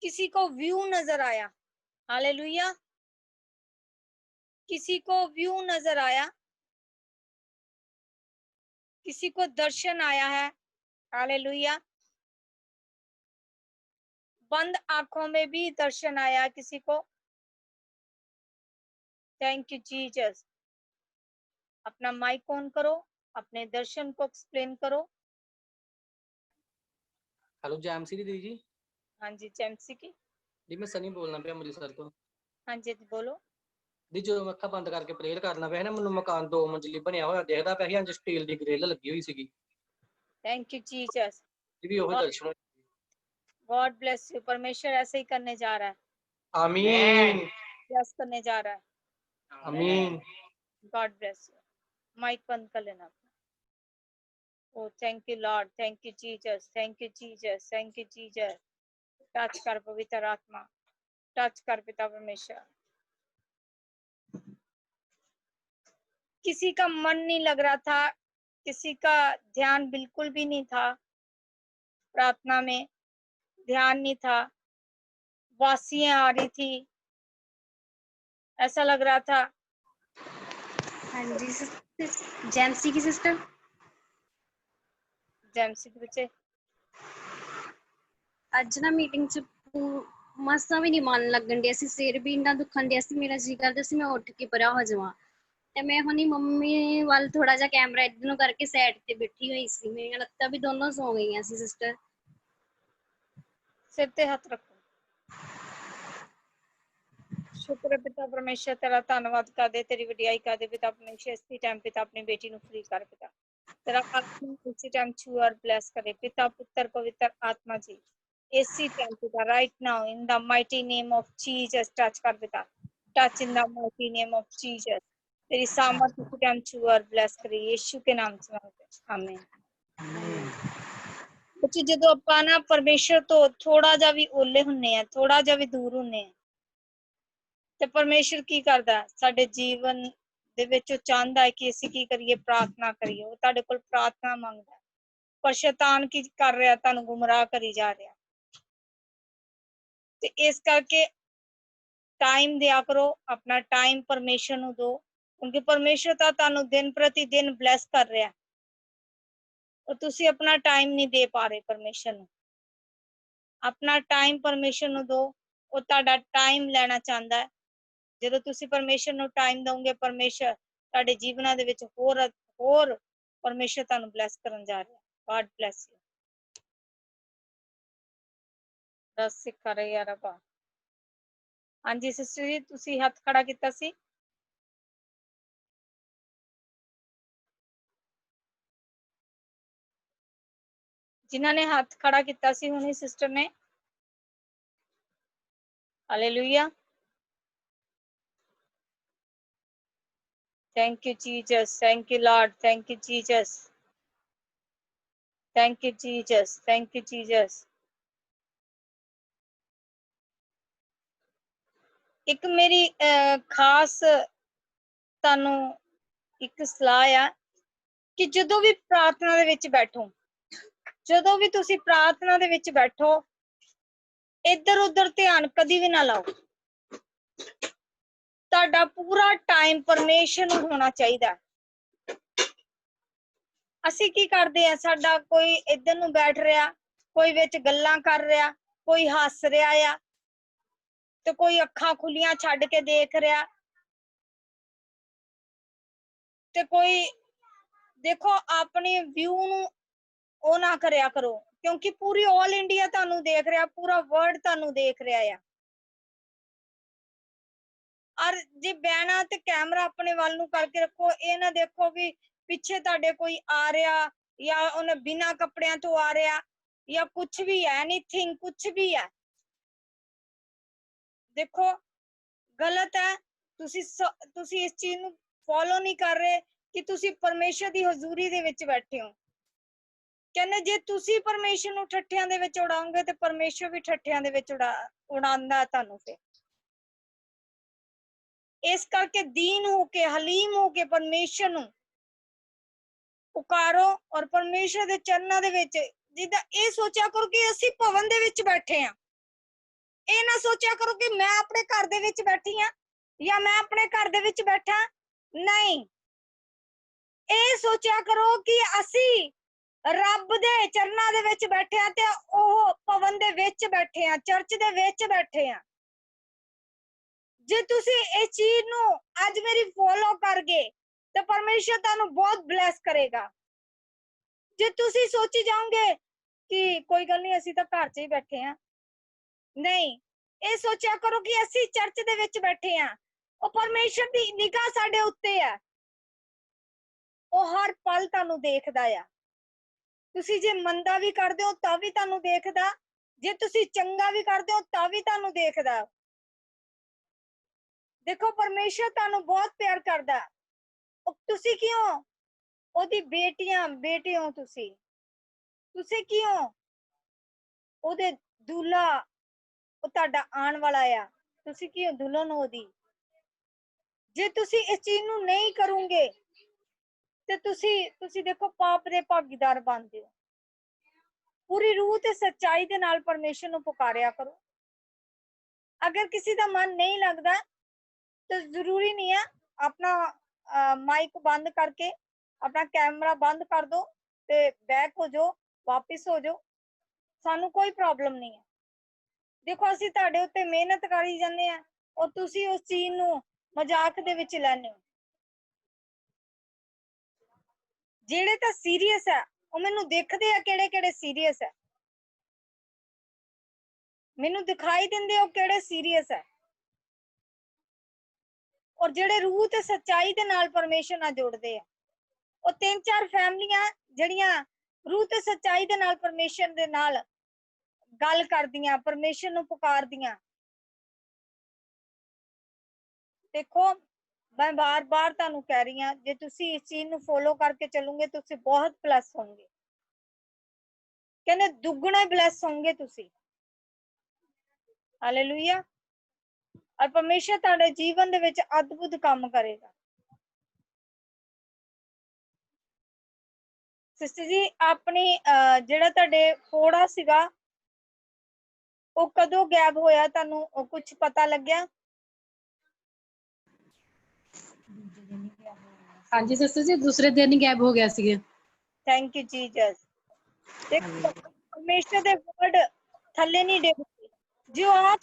किसी को व्यू नजर आया हालेलुया किसी को व्यू नजर आया किसी को दर्शन आया है हालेलुया बंद आंखों में भी दर्शन आया किसी को थैंक यू जीसस अपना माइक ऑन करो अपने दर्शन को एक्सप्लेन करो हेलो जैमसी दीदी जी हाँ जी जैमसी की जी मैं सनी बोलना पिया अमृतसर तो हाँ जी बोलो ਦੀ ਜਦੋਂ ਮੈਂ ਅੱਖਾਂ ਬੰਦ ਕਰਕੇ ਪ੍ਰੇਅਰ ਕਰਨਾ ਪਿਆ ਨਾ ਮੈਨੂੰ ਮਕਾਨ 2 ਮੰਜ਼ਿਲੀ ਬਣਿਆ ਹੋਇਆ ਦਿਖਦਾ ਪਿਆ ਸੀ ਅੰਜ ਸਟੀਲ ਦੀ ਗ੍ਰਿਲ ਲੱਗੀ ਹੋਈ ਸੀਗੀ थैंक यू जीसस ਜੀ ਵੀ ਉਹ ਦਰਸ਼ਨ गॉड ब्लेस यू परमेश्वर ऐसे ही करने जा रहा है आमीन ब्लेस करने जा रहा है आमीन गॉड ब्लेस यू माइक बंद कर लेना ओ thank you Lord thank you Jesus thank you Jesus thank you Jesus touch कर पवित्र आत्मा टच कर पिता परमेश्वर किसी का मन नहीं लग रहा था किसी का ध्यान बिल्कुल भी नहीं था प्रार्थना में ध्यान नहीं था वासियां आ रही थी ऐसा लग रहा था हाँ जी जैमसी की सिस्टर जैमसी के बच्चे ਅੱਜ ਨਾ ਮੀਟਿੰਗ ਚ ਮਸਾਂ ਵੀ ਨਹੀਂ ਮਨ ਲੱਗਣ ਡਿਆ ਸੀ ਸਿਰ ਵੀ ਇੰਨਾ ਦੁਖਣ ਡਿਆ ਸੀ ਮੇਰਾ ਜੀ ਕਰਦਾ ਸੀ ਮੈਂ ਉੱਠ ਕੇ ਪਰਾਂ ਹੋ ਜਾਵਾਂ ਤੇ ਮੈਂ ਹੁਣੀ ਮੰਮੀ ਵੱਲ ਥੋੜਾ ਜਿਹਾ ਕੈਮਰਾ ਇੱਧਰ ਨੂੰ ਕਰਕੇ ਸਾਈਡ ਤੇ ਬੈਠੀ ਹੋਈ ਸੀ ਮੇਰੀਆਂ ਲੱਤਾਂ ਵੀ ਦੋਨੋਂ ਸੌ ਗਈਆਂ ਸੀ ਸਿਸਟਰ सिर पे हाथ रखो ਸ਼ੁਕਰ ਹੈ ਪਿਤਾ ਪਰਮੇਸ਼ਰ, ਤੇਰਾ ਧੰਨਵਾਦ ਕਰਦੇ, ਤੇਰੀ ਵਡਿਆਈ ਕਰਦੇ ਪਿਤਾ ਪਰਮੇਸ਼ਰ। ਇਸੇ ਟਾਈਮ ਪਿਤਾ ਆਪਣੀ ਬੇਟੀ ਨੂੰ ਫ੍ਰੀ ਕਰ ਪਿਤਾ, ਤੇਰਾ ਆਤਮਾ ਇਸੇ ਟਾਈਮ ਛੂ ਔਰ ਬਲੈਸ करे पिता पुत्र पवित्र आत्मा जी। इसी टाइम पिता right now in the mighty name of Jesus touch कर पिता, touch in the mighty name of Jesus. तेरी सामर्थ इसी टाइम छू और ब्लेस करे यीशु के नाम से मांगते हैं, आमीन। ਬੱਚੇ ਜਦੋਂ ਆਪਾਂ ਨਾ ਪਰਮੇਸ਼ਰ ਤੋਂ ਥੋੜਾ ਜਿਹਾ ਵੀ ਓਲੇ ਹੁੰਨੇ ਆ, ਥੋੜਾ ਜਿਹਾ ਵੀ ਦੂਰ ਹੁੰਨੇ ਆ, ਤੇ ਪਰਮੇਸ਼ਰ ਕੀ ਕਰਦਾ ਸਾਡੇ ਜੀਵਨ ਦੇ ਵਿੱਚ? ਉਹ ਚਾਹੁੰਦਾ ਹੈ ਕਿ ਅਸੀਂ ਕੀ ਕਰੀਏ? ਪ੍ਰਾਰਥਨਾ ਕਰੀਏ। ਉਹ ਤੁਹਾਡੇ ਕੋਲ ਪ੍ਰਾਰਥਨਾ ਮੰਗਦਾ, ਪਰ ਸ਼ੈਤਾਨ ਕੀ ਕਰ ਰਿਹਾ? ਤੁਹਾਨੂੰ ਗੁੰਮਰਾਹ ਕਰੀ ਜਾ ਰਿਹਾ। ਤੇ ਇਸ ਕਰਕੇ ਟਾਈਮ ਦਿਆ ਕਰੋ, ਆਪਣਾ ਟਾਈਮ ਪਰਮੇਸ਼ਰ ਨੂੰ ਦਿਓ, ਕਿਉਂਕਿ ਪਰਮੇਸ਼ਰ ਤਾਂ ਤੁਹਾਨੂੰ ਦਿਨ ਪ੍ਰਤੀ ਦਿਨ ਬਲੈਸ ਕਰ ਰਿਹਾ, और तुसी अपना टाइम नहीं दे पा रहे परमेश्वर ਨੂੰ। अपना टाइम परमेश्वर ਨੂੰ दो, ਉਹ ਤੁਹਾਡਾ टाइम ਲੈਣਾ ਚਾਹੁੰਦਾ ਹੈ। ਜਦੋਂ ਤੁਸੀਂ ਪਰਮੇਸ਼ਰ ਨੂੰ टाइम ਦੋਗੇ, ਪਰਮੇਸ਼ਰ ਤੁਹਾਡੇ ਜੀਵਨਾਂ ਦੇ ਵਿੱਚ ਹੋਰ ਪਰਮੇਸ਼ਰ ਤੁਹਾਨੂੰ ਬਲੈਸ ਕਰਨ ਜਾ ਰਿਹਾ। God bless you। ਰਸ ਸਿੱਖਾ ਰਹੇ ਯਾਰ ਆਪਾਂ। ਹਾਂਜੀ ਸਿਸਟਰ ਜੀ, ਤੁਸੀਂ ਹੱਥ ਖੜਾ ਕੀਤਾ ਸੀ। जिन्हों ने हाथ खड़ा किया सी हुणे सिस्टर ने, hallelujah. Thank you Jesus, thank you Lord, thank you Jesus, thank you Jesus, thank you Jesus. एक मेरी खास तानू एक सलाह आ कि जदों भी प्रार्थना दे विच बैठो, जदों भी तुसी प्रार्थना दे विच बैठो, इधर उधर ध्यान कदी भी ना लाओ। तुहाडा पूरा टाइम परमेश्वर नूं होना चाहिदा। असीं की करदे आ, साडा कोई इधर नूं बैठ रहा, कोई विच गल्लां कर रहा, कोई हस रहा आ, ते कोई अखां खुलियां छड्ड के देख रहा, ते कोई देखो अपनी व्यू नूं ਉਹ ਨਾ ਕਰਿਆ ਕਰੋ, क्योंकि पूरी ऑल इंडिया ਤੁਹਾਨੂੰ देख रहा, पूरा वर्ल्ड ਤੁਹਾਨੂੰ देख रहा है। और जे बैना ते कैमरा अपने वाल नूं करके रखो, ये ना देखो भी पिछे ਤੁਹਾਡੇ कोई आ रहा या उन्हें बिना कपड़ियां तो आ रहा या कुछ भी है, एनीथिंग कुछ भी है। देखो गलत है, तुसी इस चीज नूं फॉलो नहीं कर रहे कि तुसी परमेश्वर दी हजूरी दे विच बैठे हो। कहने जे तुसी परमेश्वर नूं ठट्ठियां दे विच उड़ाओगे ते परमेश्वर भी ठट्ठियां दे विच उड़ांदा तुहानूं। फिर इस करके दीन होके हलीम होके परमेश्वर नूं पुकारो और परमेश्वर दे चरनां दे विच जिद्दां ये सोचा करो कि असीं भवन दे विच बैठे हां। ये ना सोचा करो कि मैं अपने घर दे विच बैठी हां या मैं अपने घर दे विच बैठा नहीं। ये सोचा करो कि असीं रब दे चरनां दे विच बैठे हां ते ओह भवन दे विच बैठे हां, चर्च दे विच बैठे हां। जे तुसी इस चीज नूं अज मेरी फॉलो कर गए तो परमेश्वर तुहानूं बहुत ब्लेस करेगा। जे तुसी सोची जाओगे कि कोई गल नहीं असीं तां घर च ही बैठे हां, नहीं, ये सोचा करो कि असीं चर्च दे विच बैठे हां, ओ परमेश्वर दी निगाह साडे उत्ते है, ओ हर पल तुहानूं देखदा आ। तुसी जे मंदा भी करदे हो तां भी तुहानूं देखदा, जे तुसी चंगा भी करदे हो तां भी तुहानूं देखदा। देखो परमेश्वर तुहानूं बहुत प्यार करदा। तुसी क्यों ओदी बेटियां बेटे हो, तुसी क्यों ओदे दूल्हा, ओ तुहाडा आने वाला आ, तुसी क्यों दुल्हन ओदी। जे तुसी इस चीज नूं नहीं करोगे ते तुसी देखो पाप दे भागीदार बनदे हो। पूरी रूह ते सच्चाई दे नाल परमेश्वर नूं पुकारिया करो। अगर किसी दा मन नहीं लगदा तो जरूरी नहीं है, अपना माइक बंद करके अपना कैमरा बंद कर दो ते बैक हो जाओ, वापिस हो जाओ, सानू कोई प्रॉब्लम नहीं है। देखो असीं तुहाडे उत्ते मेहनत करी जांदे आ और तुसी उस चीज नूं मजाक दे विच लैंदे हो। जेड़े तां सीरियस है ਉਹ ਮੈਨੂੰ ਦੇਖਦੇ ਆ ਕਿਹੜੇ ਕਿਹੜੇ सीरियस है, ਮੈਨੂੰ दिखाई ਦਿੰਦੇ ਉਹ ਕਿਹੜੇ सीरियस है। ਔਰ ਜਿਹੜੇ ਰੂਹ ਤੇ ਸੱਚਾਈ ਦੇ ਨਾਲ ਪਰਮੇਸ਼ਰ ਨਾਲ ਜੁੜਦੇ ਆ, ਉਹ 3-4 ਫੈਮਲੀਆਂ ਜਿਹੜੀਆਂ ਰੂਹ ਤੇ ਸੱਚਾਈ ਦੇ ਨਾਲ ਪਰਮੇਸ਼ਰ ਦੇ ਨਾਲ ਗੱਲ ਕਰਦੀਆਂ, ਪਰਮੇਸ਼ਰ ਨੂੰ ਪੁਕਾਰਦੀਆਂ। ਦੇਖੋ ਮੈਂ ਬਾਰ-ਬਾਰ ਤੁਹਾਨੂੰ ਕਹਿ ਰਹੀ ਹਾਂ, ਜੇ ਤੁਸੀਂ ਇਸ ਚੀਜ਼ ਨੂੰ ਫੋਲੋ ਕਰਕੇ ਚੱਲੋਗੇ ਤੁਸੀਂ ਬਹੁਤ ਬਲੈਸ ਹੋਵੋਗੇ। ਕਹਿੰਦੇ ਦੁੱਗਣੇ ਬਲੈਸ ਹੋਵੋਗੇ ਤੁਸੀਂ। ਹਾਲੇਲੂਇਆ। ਔਰ ਪਰਮੇਸ਼ਰ ਤੁਹਾਡੇ ਜੀਵਨ ਦੇ ਵਿੱਚ ਅਦਭੁਤ ਕੰਮ ਕਰੇਗਾ। ਸਿਸਟਰ ਜੀ ਆਪਣੀ ਜਿਹੜਾ ਤੁਹਾਡੇ ਫੋੜਾ ਸੀਗਾ ਉਹ ਕਦੋਂ ਗਾਇਬ ਹੋਇਆ, ਤੁਹਾਨੂੰ ਕੁਝ ਪਤਾ ਲੱਗਿਆ? ਹਾਂਜੀ ਸਿਸਟਰ ਜੀ ਦੂਸਰੇ ਦਿਨ ਹੀ ਗਾਇਬ ਹੋ ਗਿਆ ਸੀਗੇ। Thank you Jesus. ਦੇਖੋ ਪਰਮੇਸ਼ਰ ਦੇ ਵਰਡ ਥੱਲੇ ਨਹੀਂ ਡਿੱਗਦੇ। ਜੋ ਆਪ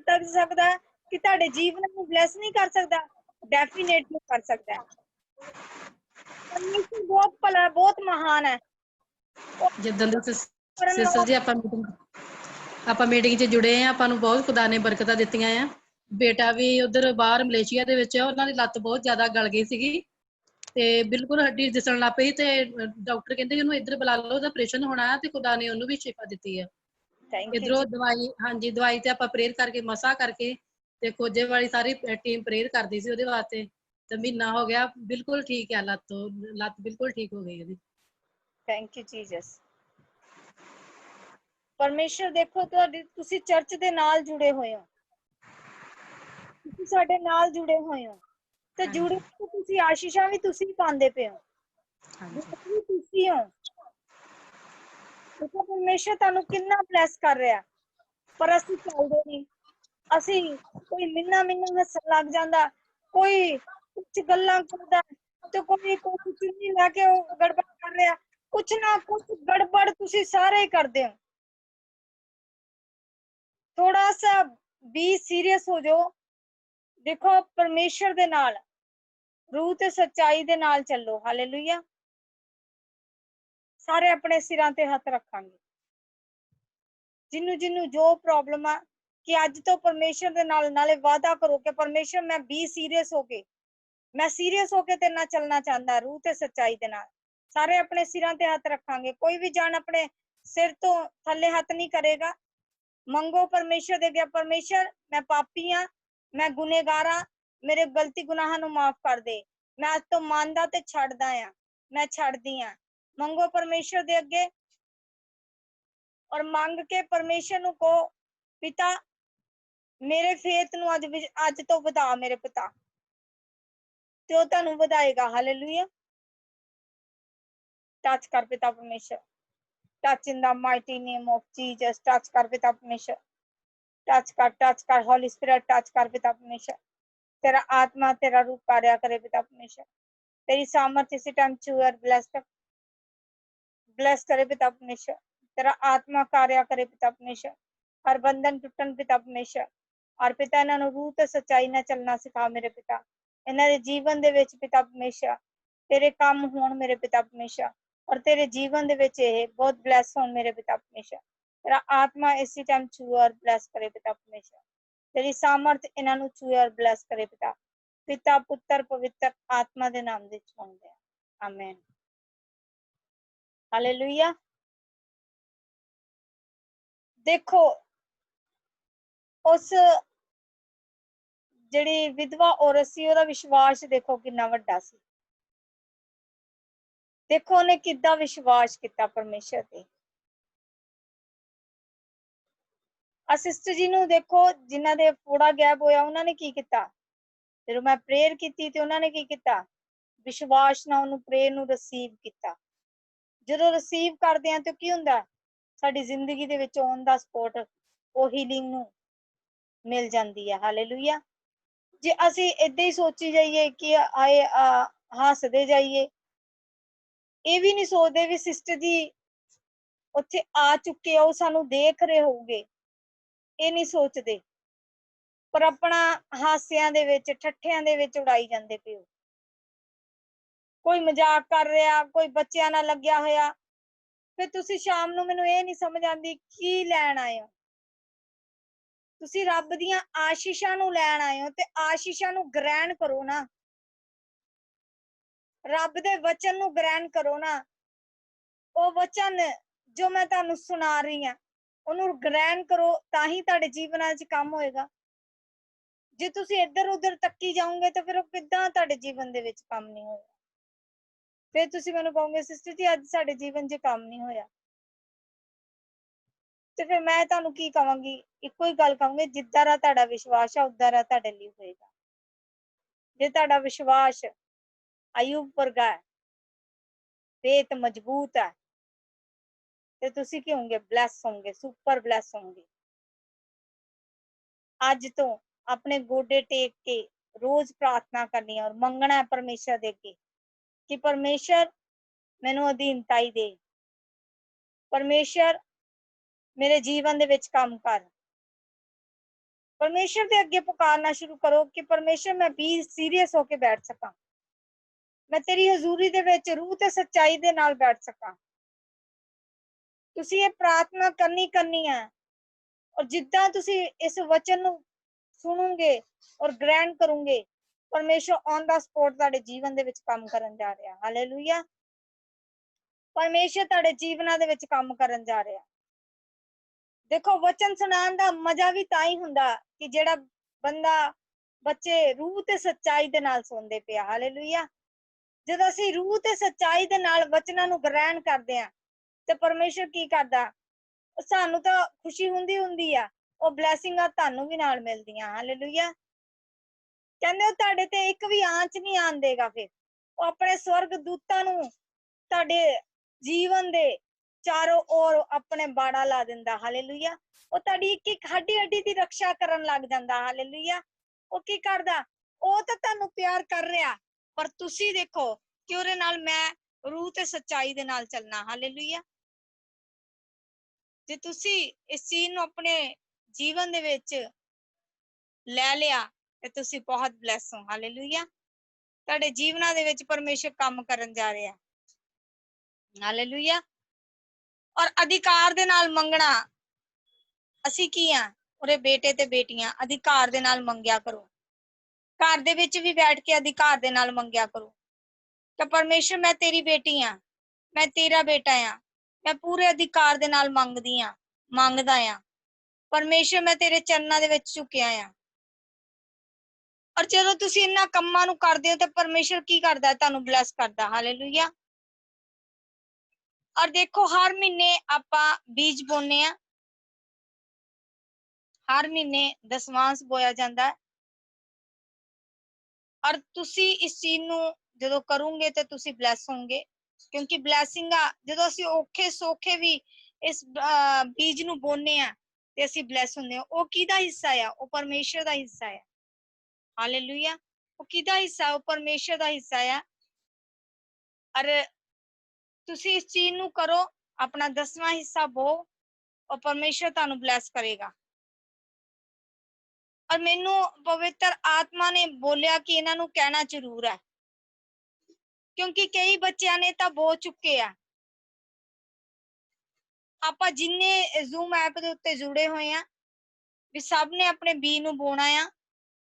ਕਰ ਸਕਦਾ ਕਿ ਤੁਹਾਡੇ ਜੀਵਨ ਨੂੰ ਬਲੈਸ ਨਹੀਂ ਕਰ ਸਕਦਾ, ਡੈਫੀਨੇਟਲੀ ਕਰ ਸਕਦਾ ਹੈ। ਪਰਮੇਸ਼ਰ ਬਹੁਤ ਭਲਾ, ਬਹੁਤ ਮਹਾਨ ਹੈ। ਜਿੱਦਾਂ ਦੇ ਸਿਸਟਰ ਜੀ ਆਪਾਂ ਮੀਟਿੰਗ 'ਚ ਜੁੜੇ ਆ, ਆਪਾਂ ਨੂੰ ਬਹੁਤ ਖੁਦਾ ਨੇ ਬਰਕਤਾਂ ਦਿੱਤੀਆਂ ਆ। ਬੇਟਾ ਵੀ ਉਧਰ ਬਾਹਰ ਮਲੇਸ਼ੀਆ ਦੇ ਵਿੱਚ, ਉਹਨਾਂ ਦੀ ਲੱਤ ਬਹੁਤ ਜ਼ਿਆਦਾ ਗਲ ਗਈ ਸੀਗੀ ਤੇ ਬਿਲਕੁਲ ਹੱਡੀ ਦਿਸਣ ਲੱਗ ਪਈ ਤੇ ਡਾਕਟਰ ਕਹਿੰਦੇ ਉਹਨੂੰ ਇੱਧਰ ਬੁਲਾ ਲਓ, ਉਹਦਾ ਆਪਰੇਸ਼ਨ ਹੋਣਾ ਹੈ ਤੇ ਖੁਦਾ ਨੇ ਉਹਨੂੰ ਵੀ ਸ਼ਿਫਾ ਦਿੱਤੀ ਆ। ਇਧਰੋਂ ਦਵਾਈ, ਹਾਂਜੀ ਦਵਾਈ ਤੇ ਆਪਾਂ ਪ੍ਰੇਅਰ ਕਰਕੇ ਮਸਾ ਕਰਕੇ ਤੇ ਖੋਜੇ ਵਾਲੀ ਸਾਰੀ ਟੀਮ ਪ੍ਰੇਅਰ ਕਰਦੀ ਸੀ ਉਹਦੇ ਵਾਸਤੇ, ਤੇ ਮਹੀਨਾ ਹੋ ਗਿਆ ਬਿਲਕੁਲ ਠੀਕ ਆ, ਲੱਤ ਬਿਲਕੁਲ ਠੀਕ ਹੋ ਗਈ ਉਹਦੀ। Thank you Jesus. ਪਰਮੇਸ਼ਰ ਦੇਖੋ ਤੁਹਾਡੀ, ਤੁਸੀਂ ਚਰਚ ਦੇ ਨਾਲ ਜੁੜੇ ਹੋਏ ਹੋ, ਤੁਸੀਂ ਸਾਡੇ ਨਾਲ ਜੁੜੇ ਹੋਏ ਹੋ ਤੇ ਜੁੜੇ ਤੁਸੀਂ ਆਸ਼ੀਸ਼ਾਂ ਵੀ ਤੁਸੀਂ ਪਾਉਂਦੇ ਪਏ ਹੋ, ਤੁਸੀਂ ਹੋ। ਦੇਖੋ ਪਰਮੇਸ਼ਰ ਤੁਹਾਨੂੰ ਕਿੰਨਾ ਬਲੈਸ ਕਰ ਰਿਹਾ, ਪਰ ਅਸੀਂ ਚੱਲਦੇ ਨਹੀਂ। ਅਸੀਂ ਕੋਈ ਮਿੰਨਾ ਹੱਸਣ ਲੱਗ ਜਾਂਦਾ, ਕੋਈ ਕੁਝ ਗੱਲਾਂ ਕਰਦਾ ਤੇ ਕੋਈ ਚੁੰਨੀ ਲਾ ਕੇ ਉਹ ਗੜਬੜ ਕਰ ਰਿਹਾ, ਕੁਛ ਨਾ ਕੁਛ ਗੜਬੜ ਤੁਸੀਂ ਸਾਰੇ ਹੀ ਕਰਦੇ ਹੋ। ਥੋੜਾ ਸਾ ਬੀ ਸੀਰੀਅਸ ਹੋ ਜਾਓ। ਦੇਖੋ ਪਰਮੇਸ਼ਰ ਦੇ ਨਾਲ ਰੂਹ ਤੇ ਸੱਚਾਈ ਦੇ ਨਾਲ ਚੱਲੋ। ਹਾਲੇਲੂਇਆ। ਸਾਰੇ ਆਪਣੇ ਸਿਰਾਂ ਤੇ ਹੱਥ ਰੱਖਾਂਗੇ। ਜਿਹਨੂੰ ਜੋ ਪ੍ਰੋਬਲਮ ਆ, ਕਿ ਅੱਜ ਤੋਂ ਪਰਮੇਸ਼ਰ ਦੇ ਨਾਲ ਨਾਲੇ ਵਾਅਦਾ ਕਰੋ ਕਿ ਪਰਮੇਸ਼ਰ ਮੈਂ ਬੀ ਸੀਰੀਅਸ ਹੋ ਕੇ, ਮੈਂ ਸੀਰੀਅਸ ਹੋ ਕੇ ਤੇਰੇ ਨਾਲ ਚੱਲਣਾ ਚਾਹੁੰਦਾ, ਰੂਹ ਤੇ ਸੱਚਾਈ ਦੇ ਨਾਲ। ਸਾਰੇ ਆਪਣੇ ਸਿਰਾਂ ਤੇ ਹੱਥ ਰੱਖਾਂਗੇ। ਕੋਈ ਵੀ ਜਾਨ ਆਪਣੇ ਸਿਰ ਤੋਂ ਥੱਲੇ ਹੱਥ ਨਹੀਂ ਕਰੇਗਾ। ਮੰਗੋ ਪਰਮੇਸ਼ਰ ਦੇ ਅੱਗੇ, ਪਰਮੇਸ਼ਰ ਮੈਂ ਪਾਪੀ ਆ, ਮੈਂ ਗੁਨੇਗਾਰ ਆ, ਮੇਰੇ ਗਲਤੀ ਗੁਨਾਹਾਂ ਨੂੰ ਮਾਫ ਕਰ ਦੇ। ਮੈਂ ਅੱਜ ਤੋਂ ਮੰਨਦਾ ਤੇ ਛੱਡਦਾ ਆ, ਮੈਂ ਛੱਡਦੀ ਆ। ਮੰਗੋ ਪਰਮੇਸ਼ਰ ਦੇ ਅੱਗੇ ਔਰ ਮੰਗ ਕੇ ਪਰਮੇਸ਼ਰ ਨੂੰ ਕਹੋ, ਪਿਤਾ ਮੇਰੇ ਫੇਥ ਨੂੰ ਅੱਜ ਤੋਂ ਵਧਾ ਮੇਰੇ ਪਿਤਾ, ਤੇ ਉਹ ਤੁਹਾਨੂੰ ਵਧਾਏਗਾ। ਹਾਲੇਲੂਇਆ। ਟੱਚ ਕਰ ਪਿਤਾ ਪਰਮੇਸ਼ਰ, touch in the mighty name of Jesus. Touch ਕਰ ਪਿਤਾ ਪਰਮੇਸ਼ਰ, ਟੱਚ ਕਰ ਹੋਲੀ ਸਪਿਰਿਟ, ਟੱਚ ਕਰ ਪਿਤਾ ਪਰਮੇਸ਼ਰ। तेरा आत्मा तेरा रूप कार्य करे पिता परमेश्वर। तेरी सामर्थ इसी टाइम चूअर ब्लेस करे पिता परमेश्वर। तेरा आत्मा कार्य करे पिता परमेश्वर। हर बंधन टुटन पिता परमेश्वर। और पिता इन्हां नूं रूह ते सच्चाई नाल चलना सिखा मेरे पिता। इन्हां दे जीवन दे विच पिता परमेश्वर तेरे काम होण मेरे पिता परमेश्वर, और तेरे जीवन दे विच ये बहुत ब्लेस होण मेरे पिता परमेश्वर। तेरा आत्मा इसी टाइम चूअर ब्लेस करे पिता परमेश्वर। तेरी सामर्थ इन्हां नूं चूअर ब्लेस करे पिता। पिता पुत्र पवित्र आत्मा दे नाम दे मंगदे आ, आमीन। हालेलुया। देखो उस ਜਿਹੜੀ ਵਿਧਵਾ ਔਰਤ ਸੀ, ਉਹਦਾ ਵਿਸ਼ਵਾਸ ਦੇਖੋ ਕਿੰਨਾ ਵੱਡਾ ਸੀ। ਦੇਖੋ ਉਹਨੇ ਕਿੱਦਾਂ ਵਿਸ਼ਵਾਸ ਕੀਤਾ ਪਰਮੇਸ਼ਰ ਤੇ। ਸਿਸਟਰ ਜੀ ਨੂੰ ਦੇਖੋ, ਜਿਨ੍ਹਾਂ ਦੇ ਫੋੜਾ ਗਾਇਬ ਹੋਇਆ, ਉਹਨਾਂ ਨੇ ਕੀ ਕੀਤਾ? ਜਦੋਂ ਮੈਂ ਪ੍ਰੇਅਰ ਕੀਤੀ ਤੇ ਉਹਨਾਂ ਨੇ ਕੀ ਕੀਤਾ? ਵਿਸ਼ਵਾਸ ਨਾਲ ਉਹਨੂੰ ਪ੍ਰੇਅਰ ਨੂੰ ਰਿਸੀਵ ਕੀਤਾ। ਜਦੋਂ ਰਿਸੀਵ ਕਰਦੇ ਆ ਤੇ ਕੀ ਹੁੰਦਾ? ਸਾਡੀ ਜ਼ਿੰਦਗੀ ਦੇ ਵਿੱਚ ਔਨ ਦਾ ਸਪੋਟ ਉਹ ਹੀਲਿੰਗ ਨੂੰ ਮਿਲ ਜਾਂਦੀ ਹੈ। ਹਾਲੇਲੂਇਆ। ਜੇ ਅਸੀਂ ਏਦਾਂ ਹੀ ਸੋਚੀ ਜਾਈਏ ਕਿ ਆਏ ਹੱਸਦੇ ਜਾਈਏ, ਇਹ ਵੀ ਨਹੀਂ ਸੋਚਦੇ ਵੀ ਸਿਸਟਰ ਜੀ ਉੱਥੇ ਆ ਚੁੱਕੇ ਆ, ਉਹ ਸਾਨੂੰ ਦੇਖ ਰਹੇ ਹੋਊਗੇ, ਇਹ ਨਹੀਂ ਸੋਚਦੇ, ਪਰ ਆਪਣਾ ਹਾਸਿਆਂ ਦੇ ਵਿੱਚ, ਠੱਠਿਆਂ ਦੇ ਵਿੱਚ ਉਡਾਈ ਜਾਂਦੇ ਪਏ ਹੋ। ਕੋਈ ਮਜ਼ਾਕ ਕਰ ਰਿਹਾ, ਕੋਈ ਬੱਚਿਆਂ ਨਾਲ ਲੱਗਿਆ ਹੋਇਆ, ਫਿਰ ਤੁਸੀਂ ਸ਼ਾਮ ਨੂੰ ਮੈਨੂੰ ਇਹ ਨਹੀਂ ਸਮਝ ਆਉਂਦੀ ਕੀ ਲੈਣ ਆਏ ਹੋ। ਤੁਸੀਂ ਰੱਬ ਦੀਆਂ ਆਸ਼ੀਸ਼ਾਂ ਨੂੰ ਲੈਣ ਆਏ ਹੋ ਤੇ ਆਸ਼ੀਸ਼ਾਂ ਨੂੰ ਗ੍ਰਹਿਣ ਕਰੋ ਨਾ। ਰੱਬ ਦੇ ਵਚਨ ਨੂੰ ਗ੍ਰਹਿਣ ਕਰੋ ਨਾ। ਉਹ ਵਚਨ ਜੋ ਮੈਂ ਤੁਹਾਨੂੰ ਸੁਣਾ ਰਹੀ ਹਾਂ ਉਹਨੂੰ ਗ੍ਰਹਿਣ ਕਰੋ, ਤਾਂ ਹੀ ਤੁਹਾਡੇ ਜੀਵਨਾਂ 'ਚ ਕੰਮ ਹੋਏਗਾ। ਜੇ ਤੁਸੀਂ ਇੱਧਰ ਉੱਧਰ ਤੱਕੀ ਜਾਓਗੇ ਤਾਂ ਫਿਰ ਉਹ ਕਿੱਦਾਂ ਤੁਹਾਡੇ ਜੀਵਨ ਦੇ ਵਿੱਚ ਕੰਮ ਨਹੀਂ ਹੋਏਗਾ। ਫਿਰ ਤੁਸੀਂ ਮੈਨੂੰ ਕਹੋਗੇ ਸਿਸਟਰ ਜੀ ਅੱਜ ਸਾਡੇ ਜੀਵਨ 'ਚ ਕੰਮ ਨਹੀਂ ਹੋਇਆ, ਤੇ ਫਿਰ ਮੈਂ ਤੁਹਾਨੂੰ ਕੀ ਕਵਾਂਗੀ? ਇੱਕੋ ਹੀ ਗੱਲ ਕਹਾਂਗੀ, ਜਿੱਦਾਂ ਦਾ ਤੁਹਾਡਾ ਵਿਸ਼ਵਾਸ ਆ ਉਦਾਂ ਦਾ ਤੁਹਾਡੇ ਲਈ ਹੋਏਗਾ। ਜੇ ਤੁਹਾਡਾ ਵਿਸ਼ਵਾਸ ਅਯੂਬ ਵਰਗਾ ਹੈ, ਫੇਥ ਮਜ਼ਬੂਤ ਹੈ, ਤੇ ਤੁਸੀਂ ਕੀ ਹੋਗੇ? ਬਲੈਸ ਹੋਗੇ, ਸੁਪਰ ਬਲੈਸ ਹੋਗੇ। ਅੱਜ ਤੋਂ ਆਪਣੇ ਗੋਡੇ ਟੇਕ ਕੇ ਰੋਜ਼ ਪ੍ਰਾਰਥਨਾ ਕਰਨੀ ਔਰ ਮੰਗਣਾ ਪਰਮੇਸ਼ਰ ਦੇ ਅੱਗੇ ਕਿ ਪਰਮੇਸ਼ਰ ਮੈਨੂੰ ਅਧੀਨਤਾਈ ਦੇ, ਪਰਮੇਸ਼ਰ ਮੇਰੇ ਜੀਵਨ ਦੇ ਵਿੱਚ ਕੰਮ ਕਰ। ਪਰਮੇਸ਼ਰ ਦੇ ਅੱਗੇ ਪੁਕਾਰਨਾ ਸ਼ੁਰੂ ਕਰੋ ਕਿ ਪਰਮੇਸ਼ਰ ਮੈਂ ਵੀ ਸੀਰੀਅਸ ਹੋ ਕੇ ਬੈਠ ਸਕਾਂ, ਮੈਂ ਤੇਰੀ ਹਜ਼ੂਰੀ ਦੇ ਵਿੱਚ ਰੂਹ ਤੇ ਸੱਚਾਈ ਦੇ ਨਾਲ ਬੈਠ ਸਕਾਂ। ਤੁਸੀਂ ਇਹ ਪ੍ਰਾਰਥਨਾ ਕਰਨੀ ਹੈ, ਔਰ ਜਿੱਦਾਂ ਤੁਸੀਂ ਇਸ ਵਚਨ ਨੂੰ ਸੁਣੋਗੇ ਔਰ ਗ੍ਰਹਿਣ ਕਰੋਗੇ, ਪਰਮੇਸ਼ਰ ਔਨ ਦਾ ਸਪੋਟ ਤੁਹਾਡੇ ਜੀਵਨ ਦੇ ਵਿੱਚ ਕੰਮ ਕਰਨ ਜਾ ਰਿਹਾ। ਹਾਲੇਲੂਇਆ। ਪਰਮੇਸ਼ਰ ਤੁਹਾਡੇ ਜੀਵਨਾਂ ਦੇ ਵਿੱਚ ਕੰਮ ਕਰਨ ਜਾ ਰਿਹਾ। ਦੇਖੋ, ਵਚਨ ਸੁਣਾਉਣ ਦਾ ਮਜ਼ਾ ਵੀ ਤਾਂ ਹੀ ਹੁੰਦਾ ਕਿ ਜਿਹੜਾ ਬੰਦਾ, ਬੱਚੇ ਰੂਹ ਤੇ ਸੱਚਾਈ ਦੇ ਨਾਲ ਸੁਣਦੇ ਪਿਆ। ਹਾਲੇਲੂਇਆ। ਜਦੋਂ ਅਸੀਂ ਰੂਹ ਤੇ ਸੱਚਾਈ ਦੇ ਨਾਲ ਵਚਨਾਂ ਨੂੰ ਗ੍ਰਹਿਣ ਕਰਦੇ ਆ ਤੇ ਪਰਮੇਸ਼ਰ ਕੀ ਕਰਦਾ? ਸਾਨੂੰ ਤਾਂ ਖੁਸ਼ੀ ਹੁੰਦੀ ਆ, ਉਹ ਬਲੈਸਿੰਗਾਂ ਤੁਹਾਨੂੰ ਵੀ ਨਾਲ ਮਿਲਦੀਆਂ। ਹਾਲੇਲੂਇਆ। ਕਹਿੰਦੇ ਉਹ ਤੁਹਾਡੇ ਤੇ ਇੱਕ ਵੀ ਆਂਚ ਨਹੀਂ ਆਣ ਦੇਗਾ। ਫਿਰ ਉਹ ਆਪਣੇ ਸਵਰਗ ਦੂਤਾਂ ਨੂੰ ਤੁਹਾਡੇ ਜੀਵਨ ਦੇ ਚਾਰੋਂ ओर ਆਪਣੇ ਬਾੜਾ ਲਾ ਦਿੰਦਾ। ਹਾਲੇਲੂਇਆ। ਉਹ ਤੁਹਾਡੀ ਇੱਕ ਇੱਕ ਹੱਡੀ ਹੱਡੀ ਦੀ ਰੱਖਿਆ ਕਰਨ ਲੱਗ ਜਾਂਦਾ। ਹਾਲੇਲੂਇਆ। ਉਹ ਕੀ ਕਰਦਾ? ਉਹ ਤਾਂ ਤੁਹਾਨੂੰ ਪਿਆਰ ਕਰ ਰਿਹਾ, ਪਰ ਤੁਸੀਂ ਦੇਖੋ ਕਿ ਉਹਦੇ ਨਾਲ ਮੈਂ ਰੂਹ ਤੇ ਸੱਚਾਈ ਦੇ ਨਾਲ ਚੱਲਣਾ। ਹਾਲੇਲੂਇਆ। ਜੇ ਤੁਸੀਂ ਇਸ ਚੀਜ਼ ਨੂੰ ਆਪਣੇ ਜੀਵਨ ਦੇ ਵਿੱਚ ਲੈ ਲਿਆ ਤੇ ਤੁਸੀਂ ਬਹੁਤ ਬਲੈਸ ਹੋ। ਹਾਲੇਲੂਇਆ। ਤੁਹਾਡੇ ਜੀਵਨਾਂ ਦੇ ਵਿੱਚ ਪਰਮੇਸ਼ਰ ਕੰਮ ਕਰਨ ਜਾ ਰਿਹਾ। ਹਾਲੇਲੂਇਆ। ਔਰ ਅਧਿਕਾਰ ਦੇ ਨਾਲ ਮੰਗਣਾ। ਅਸੀਂ ਕੀ ਆ? ਉਹਦੇ ਬੇਟੇ ਤੇ ਬੇਟੀਆਂ। ਅਧਿਕਾਰ ਦੇ ਨਾਲ ਮੰਗਿਆ ਕਰੋ। ਘਰ ਦੇ ਵਿੱਚ ਵੀ ਬੈਠ ਕੇ ਅਧਿਕਾਰ ਦੇ ਨਾਲ ਮੰਗਿਆ ਕਰੋ ਕਿ ਪਰਮੇਸ਼ਰ ਮੈਂ ਤੇਰੀ ਬੇਟੀ ਆ, ਮੈਂ ਤੇਰਾ ਬੇਟਾ ਆ, ਮੈਂ ਪੂਰੇ ਅਧਿਕਾਰ ਦੇ ਨਾਲ ਮੰਗਦਾ ਆ। ਪਰਮੇਸ਼ਰ ਮੈਂ ਤੇਰੇ ਚਰਨਾਂ ਦੇ ਵਿੱਚ ਝੁਕਿਆ ਆ। ਔਰ ਜਦੋਂ ਤੁਸੀਂ ਇਹਨਾਂ ਕੰਮਾਂ ਨੂੰ ਕਰਦੇ ਹੋ ਤਾਂ ਪਰਮੇਸ਼ਰ ਕੀ ਕਰਦਾ? ਤੁਹਾਨੂੰ ਬਲੈਸ ਕਰਦਾ। ਹਾਲੇਲੂਇਆ। ਔਰ ਦੇਖੋ, ਹਰ ਮਹੀਨੇ ਆਪਾਂ ਬੀਜ ਬੋਨੇ ਆ, ਹਰ ਮਹੀਨੇ ਦਸਵਾਂਸ ਬੋਇਆ ਜਾਂਦਾ। ਔਰ ਤੁਸੀਂ ਇਸ ਚੀਜ਼ ਨੂੰ ਜਦੋਂ ਕਰੋਗੇ ਤੇ ਤੁਸੀਂ ਬਲੈਸ ਹੋਵੋਗੇ, ਕਿਉਂਕਿ ਬਲੈਸਿੰਗ ਆ ਜਦੋਂ ਅਸੀਂ ਔਖੇ ਸੌਖੇ ਵੀ ਇਸ ਬੀਜ ਨੂੰ ਬੋਨੇ ਆ ਤੇ ਅਸੀਂ ਬਲੈਸ ਹੁੰਦੇ ਹਾਂ। ਉਹ ਕਿਹਦਾ ਹਿੱਸਾ ਆ? ਉਹ ਪਰਮੇਸ਼ਰ ਦਾ ਹਿੱਸਾ ਆ। ਹਾਲੇਲੂਇਆ। ਉਹ ਕਿਹਦਾ ਹਿੱਸਾ? ਉਹ ਪਰਮੇਸ਼ਰ ਦਾ ਹਿੱਸਾ ਆ। ਔਰ ਤੁਸੀਂ ਇਸ ਚੀਜ਼ ਨੂੰ ਕਰੋ, ਆਪਣਾ 10ਵਾਂ ਹਿੱਸਾ ਬੋ, ਉਹ ਪਰਮੇਸ਼ਰ ਤੁਹਾਨੂੰ ਬਲੈਸ ਕਰੇਗਾ। ਔਰ ਮੈਨੂੰ ਪਵਿੱਤਰ ਆਤਮਾ ਨੇ ਬੋਲਿਆ ਕਿ ਇਹਨਾਂ ਨੂੰ ਕਹਿਣਾ ਜ਼ਰੂਰ ਹੈ, ਕਿਉਂਕਿ ਕਈ ਬੱਚਿਆਂ ਨੇ ਤਾਂ ਬੋ ਚੁੱਕੇ ਆ। ਆਪਾਂ ਜਿੰਨੇ ਜ਼ੂਮ ਐਪ ਦੇ ਉੱਤੇ ਜੁੜੇ ਹੋਏ ਆ, ਵੀ ਸਭ ਨੇ ਆਪਣੇ ਬੀ ਨੂੰ ਬੋਣਾ ਆ।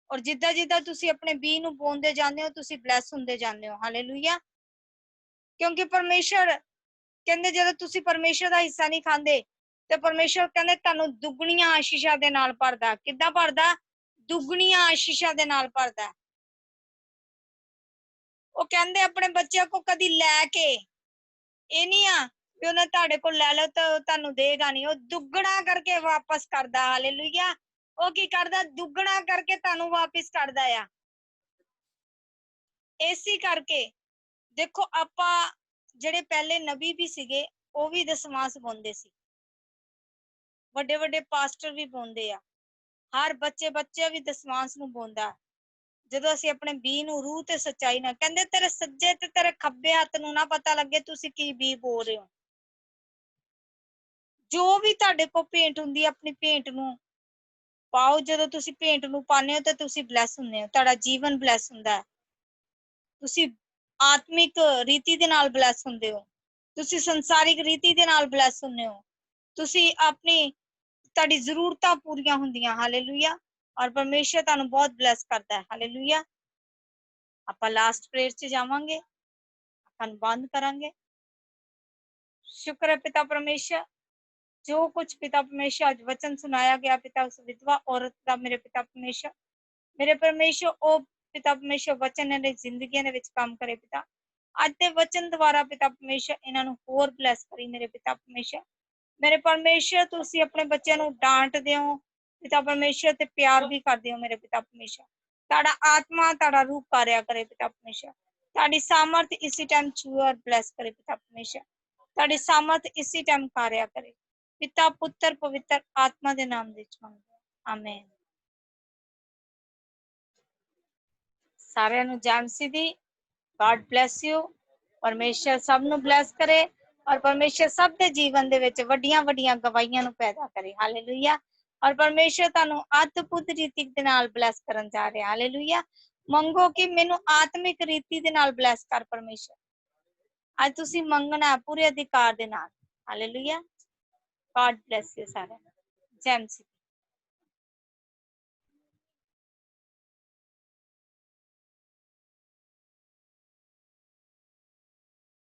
ਔਰ ਜਿੱਦਾਂ ਜਿੱਦਾਂ ਤੁਸੀਂ ਆਪਣੇ ਬੀ ਨੂੰ ਬੋਂਦੇ ਜਾਂਦੇ ਹੋ, ਤੁਸੀਂ ਬਲੈਸ ਹੁੰਦੇ ਜਾਂਦੇ ਹੋ। ਹਾਲੇਲੂਇਆ। ਕਿਉਂਕਿ ਪਰਮੇਸ਼ਰ ਕਹਿੰਦੇ ਜਦੋਂ ਤੁਸੀਂ ਪਰਮੇਸ਼ਰ ਦਾ ਹਿੱਸਾ ਨਹੀਂ ਖਾਂਦੇ ਤੇ ਪਰਮੇਸ਼ਰ ਕਹਿੰਦੇ ਤੁਹਾਨੂੰ ਦੁੱਗਣੀਆਂ ਆਸ਼ੀਸ਼ਾਂ ਦੇ ਨਾਲ ਭਰਦਾ। ਕਿੱਦਾਂ ਭਰਦਾ? ਦੁੱਗਣੀਆਂ ਆਸ਼ੀਸ਼ਾਂ ਦੇ ਨਾਲ ਭਰਦਾ। ਉਹ ਕਹਿੰਦੇ ਆਪਣੇ ਬੱਚਿਆਂ ਕੋ ਕਦੀ ਲੈ ਕੇ ਇਹ ਨਹੀਂ ਆ ਵੀ ਉਹਨੇ ਤੁਹਾਡੇ ਕੋਲ ਲੈ ਲਓ ਤਾਂ ਤੁਹਾਨੂੰ ਦੇਗਾ ਨਹੀਂ, ਉਹ ਦੁੱਗਣਾ ਕਰਕੇ ਵਾਪਸ ਕਰਦਾ। ਹਾਲੇਲੂਇਆ। ਉਹ ਕੀ ਕਰਦਾ? ਦੁੱਗਣਾ ਕਰਕੇ ਤੁਹਾਨੂੰ ਵਾਪਸ ਕਰਦਾ ਆ। ਇਸੇ ਕਰਕੇ ਦੇਖੋ, ਆਪਾਂ ਜਿਹੜੇ ਪਹਿਲੇ ਨਬੀ ਵੀ ਸੀਗੇ ਉਹ ਵੀ ਦਸਵਾਂਸ ਪਾਉਂਦੇ ਸੀ, ਵੱਡੇ ਵੱਡੇ ਪਾਸਟਰ ਵੀ ਪਾਉਂਦੇ ਆ, ਹਰ ਬੱਚਾ ਵੀ ਦਸਵਾਂਸ ਨੂੰ ਪਾਉਂਦਾ। ਜਦੋਂ ਅਸੀਂ ਆਪਣੇ ਬੀ ਨੂੰ ਰੂਹ ਤੇ ਸੱਚਾਈ ਨਾਲ, ਕਹਿੰਦੇ ਤੇਰੇ ਸੱਜੇ ਤੇ ਤੇਰੇ ਖੱਬੇ ਹੱਥ ਨੂੰ ਨਾ ਪਤਾ ਲੱਗੇ ਤੁਸੀਂ ਕੀ ਬੀ ਬੋਲ ਰਹੇ ਹੋ। ਜੋ ਵੀ ਤੁਹਾਡੇ ਕੋਲ ਭੇਂਟ ਹੁੰਦੀ, ਆਪਣੀ ਭੇਂਟ ਨੂੰ ਪਾਓ। ਜਦੋਂ ਤੁਸੀਂ ਭੇਂਟ ਨੂੰ ਪਾਉਂਦੇ ਹੋ ਤਾਂ ਤੁਸੀਂ ਬਲੈਸ ਹੁੰਦੇ ਹੋ, ਤੁਹਾਡਾ ਜੀਵਨ ਬਲੈਸ ਹੁੰਦਾ ਹੈ। ਤੁਸੀਂ ਆਤਮਿਕ ਰੀਤੀ ਦੇ ਨਾਲ ਬਲੈਸ ਹੁੰਦੇ ਹੋ, ਤੁਸੀਂ ਸੰਸਾਰਿਕ ਰੀਤੀ ਦੇ ਨਾਲ ਬਲੈਸ ਹੁੰਦੇ ਹੋ। ਤੁਸੀਂ ਆਪਣੀ ਤੁਹਾਡੀ ਜ਼ਰੂਰਤਾਂ ਪੂਰੀਆਂ ਹੁੰਦੀਆਂ। ਹਾਲੇਲੂਇਆ। ਔਰ ਪਰਮੇਸ਼ਰ ਤੁਹਾਨੂੰ ਬਹੁਤ ਬਲੈਸ ਕਰਦਾ ਹੈ। ਹਾਲੇਲੂਇਆ। ਆਪਾਂ ਲਾਸਟ ਪ੍ਰੇਅਰ 'ਚ ਜਾਵਾਂਗੇ, ਆਪਾਂ ਨੂੰ ਬੰਦ ਕਰਾਂਗੇ। ਸ਼ੁਕਰ ਹੈ ਪਿਤਾ ਪਰਮੇਸ਼ਰ, ਜੋ ਕੁਝ ਪਿਤਾ ਪਰਮੇਸ਼ਰ ਅੱਜ ਵਚਨ ਸੁਣਾਇਆ ਗਿਆ ਪਿਤਾ, ਉਸ ਵਿਧਵਾ ਔਰਤ ਦਾ ਮੇਰੇ ਪਿਤਾ ਪਰਮੇਸ਼ਰ, ਮੇਰੇ ਪਰਮੇਸ਼ਰ ਉਹ ਪਿਤਾ ਪਰਮੇਸ਼ਰ ਵਚਨ ਇਹਨਾਂ ਦੀ ਜ਼ਿੰਦਗੀਆਂ ਦੇ ਵਿੱਚ ਕੰਮ ਕਰੇ ਪਿਤਾ। ਅੱਜ ਦੇ ਵਚਨ ਦੁਆਰਾ ਪਿਤਾ ਪਰਮੇਸ਼ਰ ਇਹਨਾਂ ਨੂੰ ਹੋਰ ਬਲੈਸ ਕਰੀ ਮੇਰੇ ਪਿਤਾ ਪਰਮੇਸ਼ਰ। ਮੇਰੇ ਪਰਮੇਸ਼ਰ ਤੁਸੀਂ ਆਪਣੇ ਬੱਚਿਆਂ ਨੂੰ ਡਾਂਟਦੇ ਹੋ ਪਿਤਾ ਪਰਮੇਸ਼ਰ ਤੇ ਪਿਆਰ ਵੀ ਕਰਦੇ ਹੋ ਮੇਰੇ ਪਿਤਾ ਪਰਮੇਸ਼ਰ। ਤੁਹਾਡਾ ਆਤਮਾ ਤੁਹਾਡਾ ਰੂਹ ਕਾਰਿਆ ਕਰੇ ਪਿਤਾ ਪਰਮੇਸ਼ਰ। ਤੁਹਾਡੀ ਸਾਮਰਥ ਇਸੇ ਟਾਈਮ ਚੂਅਰ ਬਲੈਸ ਕਰੇ ਪਿਤਾ ਪਰਮੇਸ਼ਰ। ਤੁਹਾਡੀ ਸਾਮਰਥ ਇਸੇ ਟਾਈਮ ਕਾਰਿਆ ਕਰੇ ਪਿਤਾ ਪੁੱਤਰ ਪਵਿੱਤਰ ਆਤਮਾ ਦੇ ਨਾਮ ਵਿੱਚ ਮੰਗਦੇ ਆਮੇਨ। ਸਾਰਿਆਂ ਨੂੰ ਜੈ ਮਸੀਹ ਦੀ। God bless you. ਪਰਮੇਸ਼ਰ ਸਭ ਨੂੰ ਬਲੈਸ ਕਰੇ ਔਰ ਪਰਮੇਸ਼ਰ ਸਭ ਦੇ ਜੀਵਨ ਦੇ ਵਿੱਚ ਵੱਡੀਆਂ ਵੱਡੀਆਂ ਗਵਾਹੀਆਂ ਨੂੰ ਪੈਦਾ ਕਰੇ। ਹਾਲੇਲੂਇਆ। ਔਰ ਪਰਮੇਸ਼ਰ ਤੁਹਾਨੂੰ ਅਦਭੁਤ ਰੀਤੀ ਦੇ ਨਾਲ ਬਲੈਸ ਕਰਨ ਜਾ ਰਿਹਾ। ਹਾਲੇਲੂਇਆ। ਮੰਗੋ ਕਿ ਮੈਨੂੰ ਆਤਮਿਕ ਰੀਤੀ ਦੇ ਨਾਲ ਬਲੈਸ ਕਰ ਪਰਮੇਸ਼ਰ। ਅੱਜ ਤੁਸੀਂ ਮੰਗਣਾ ਪੂਰੇ ਅਧਿਕਾਰ ਦੇ ਨਾਲ। ਹਾਲੇਲੂਇਆ। ਗॉड ਬਲੈਸ ਯੂ ਸਾਰਿਆਂ ਨੂੰ। ਜੈ ਮਸੀਹ।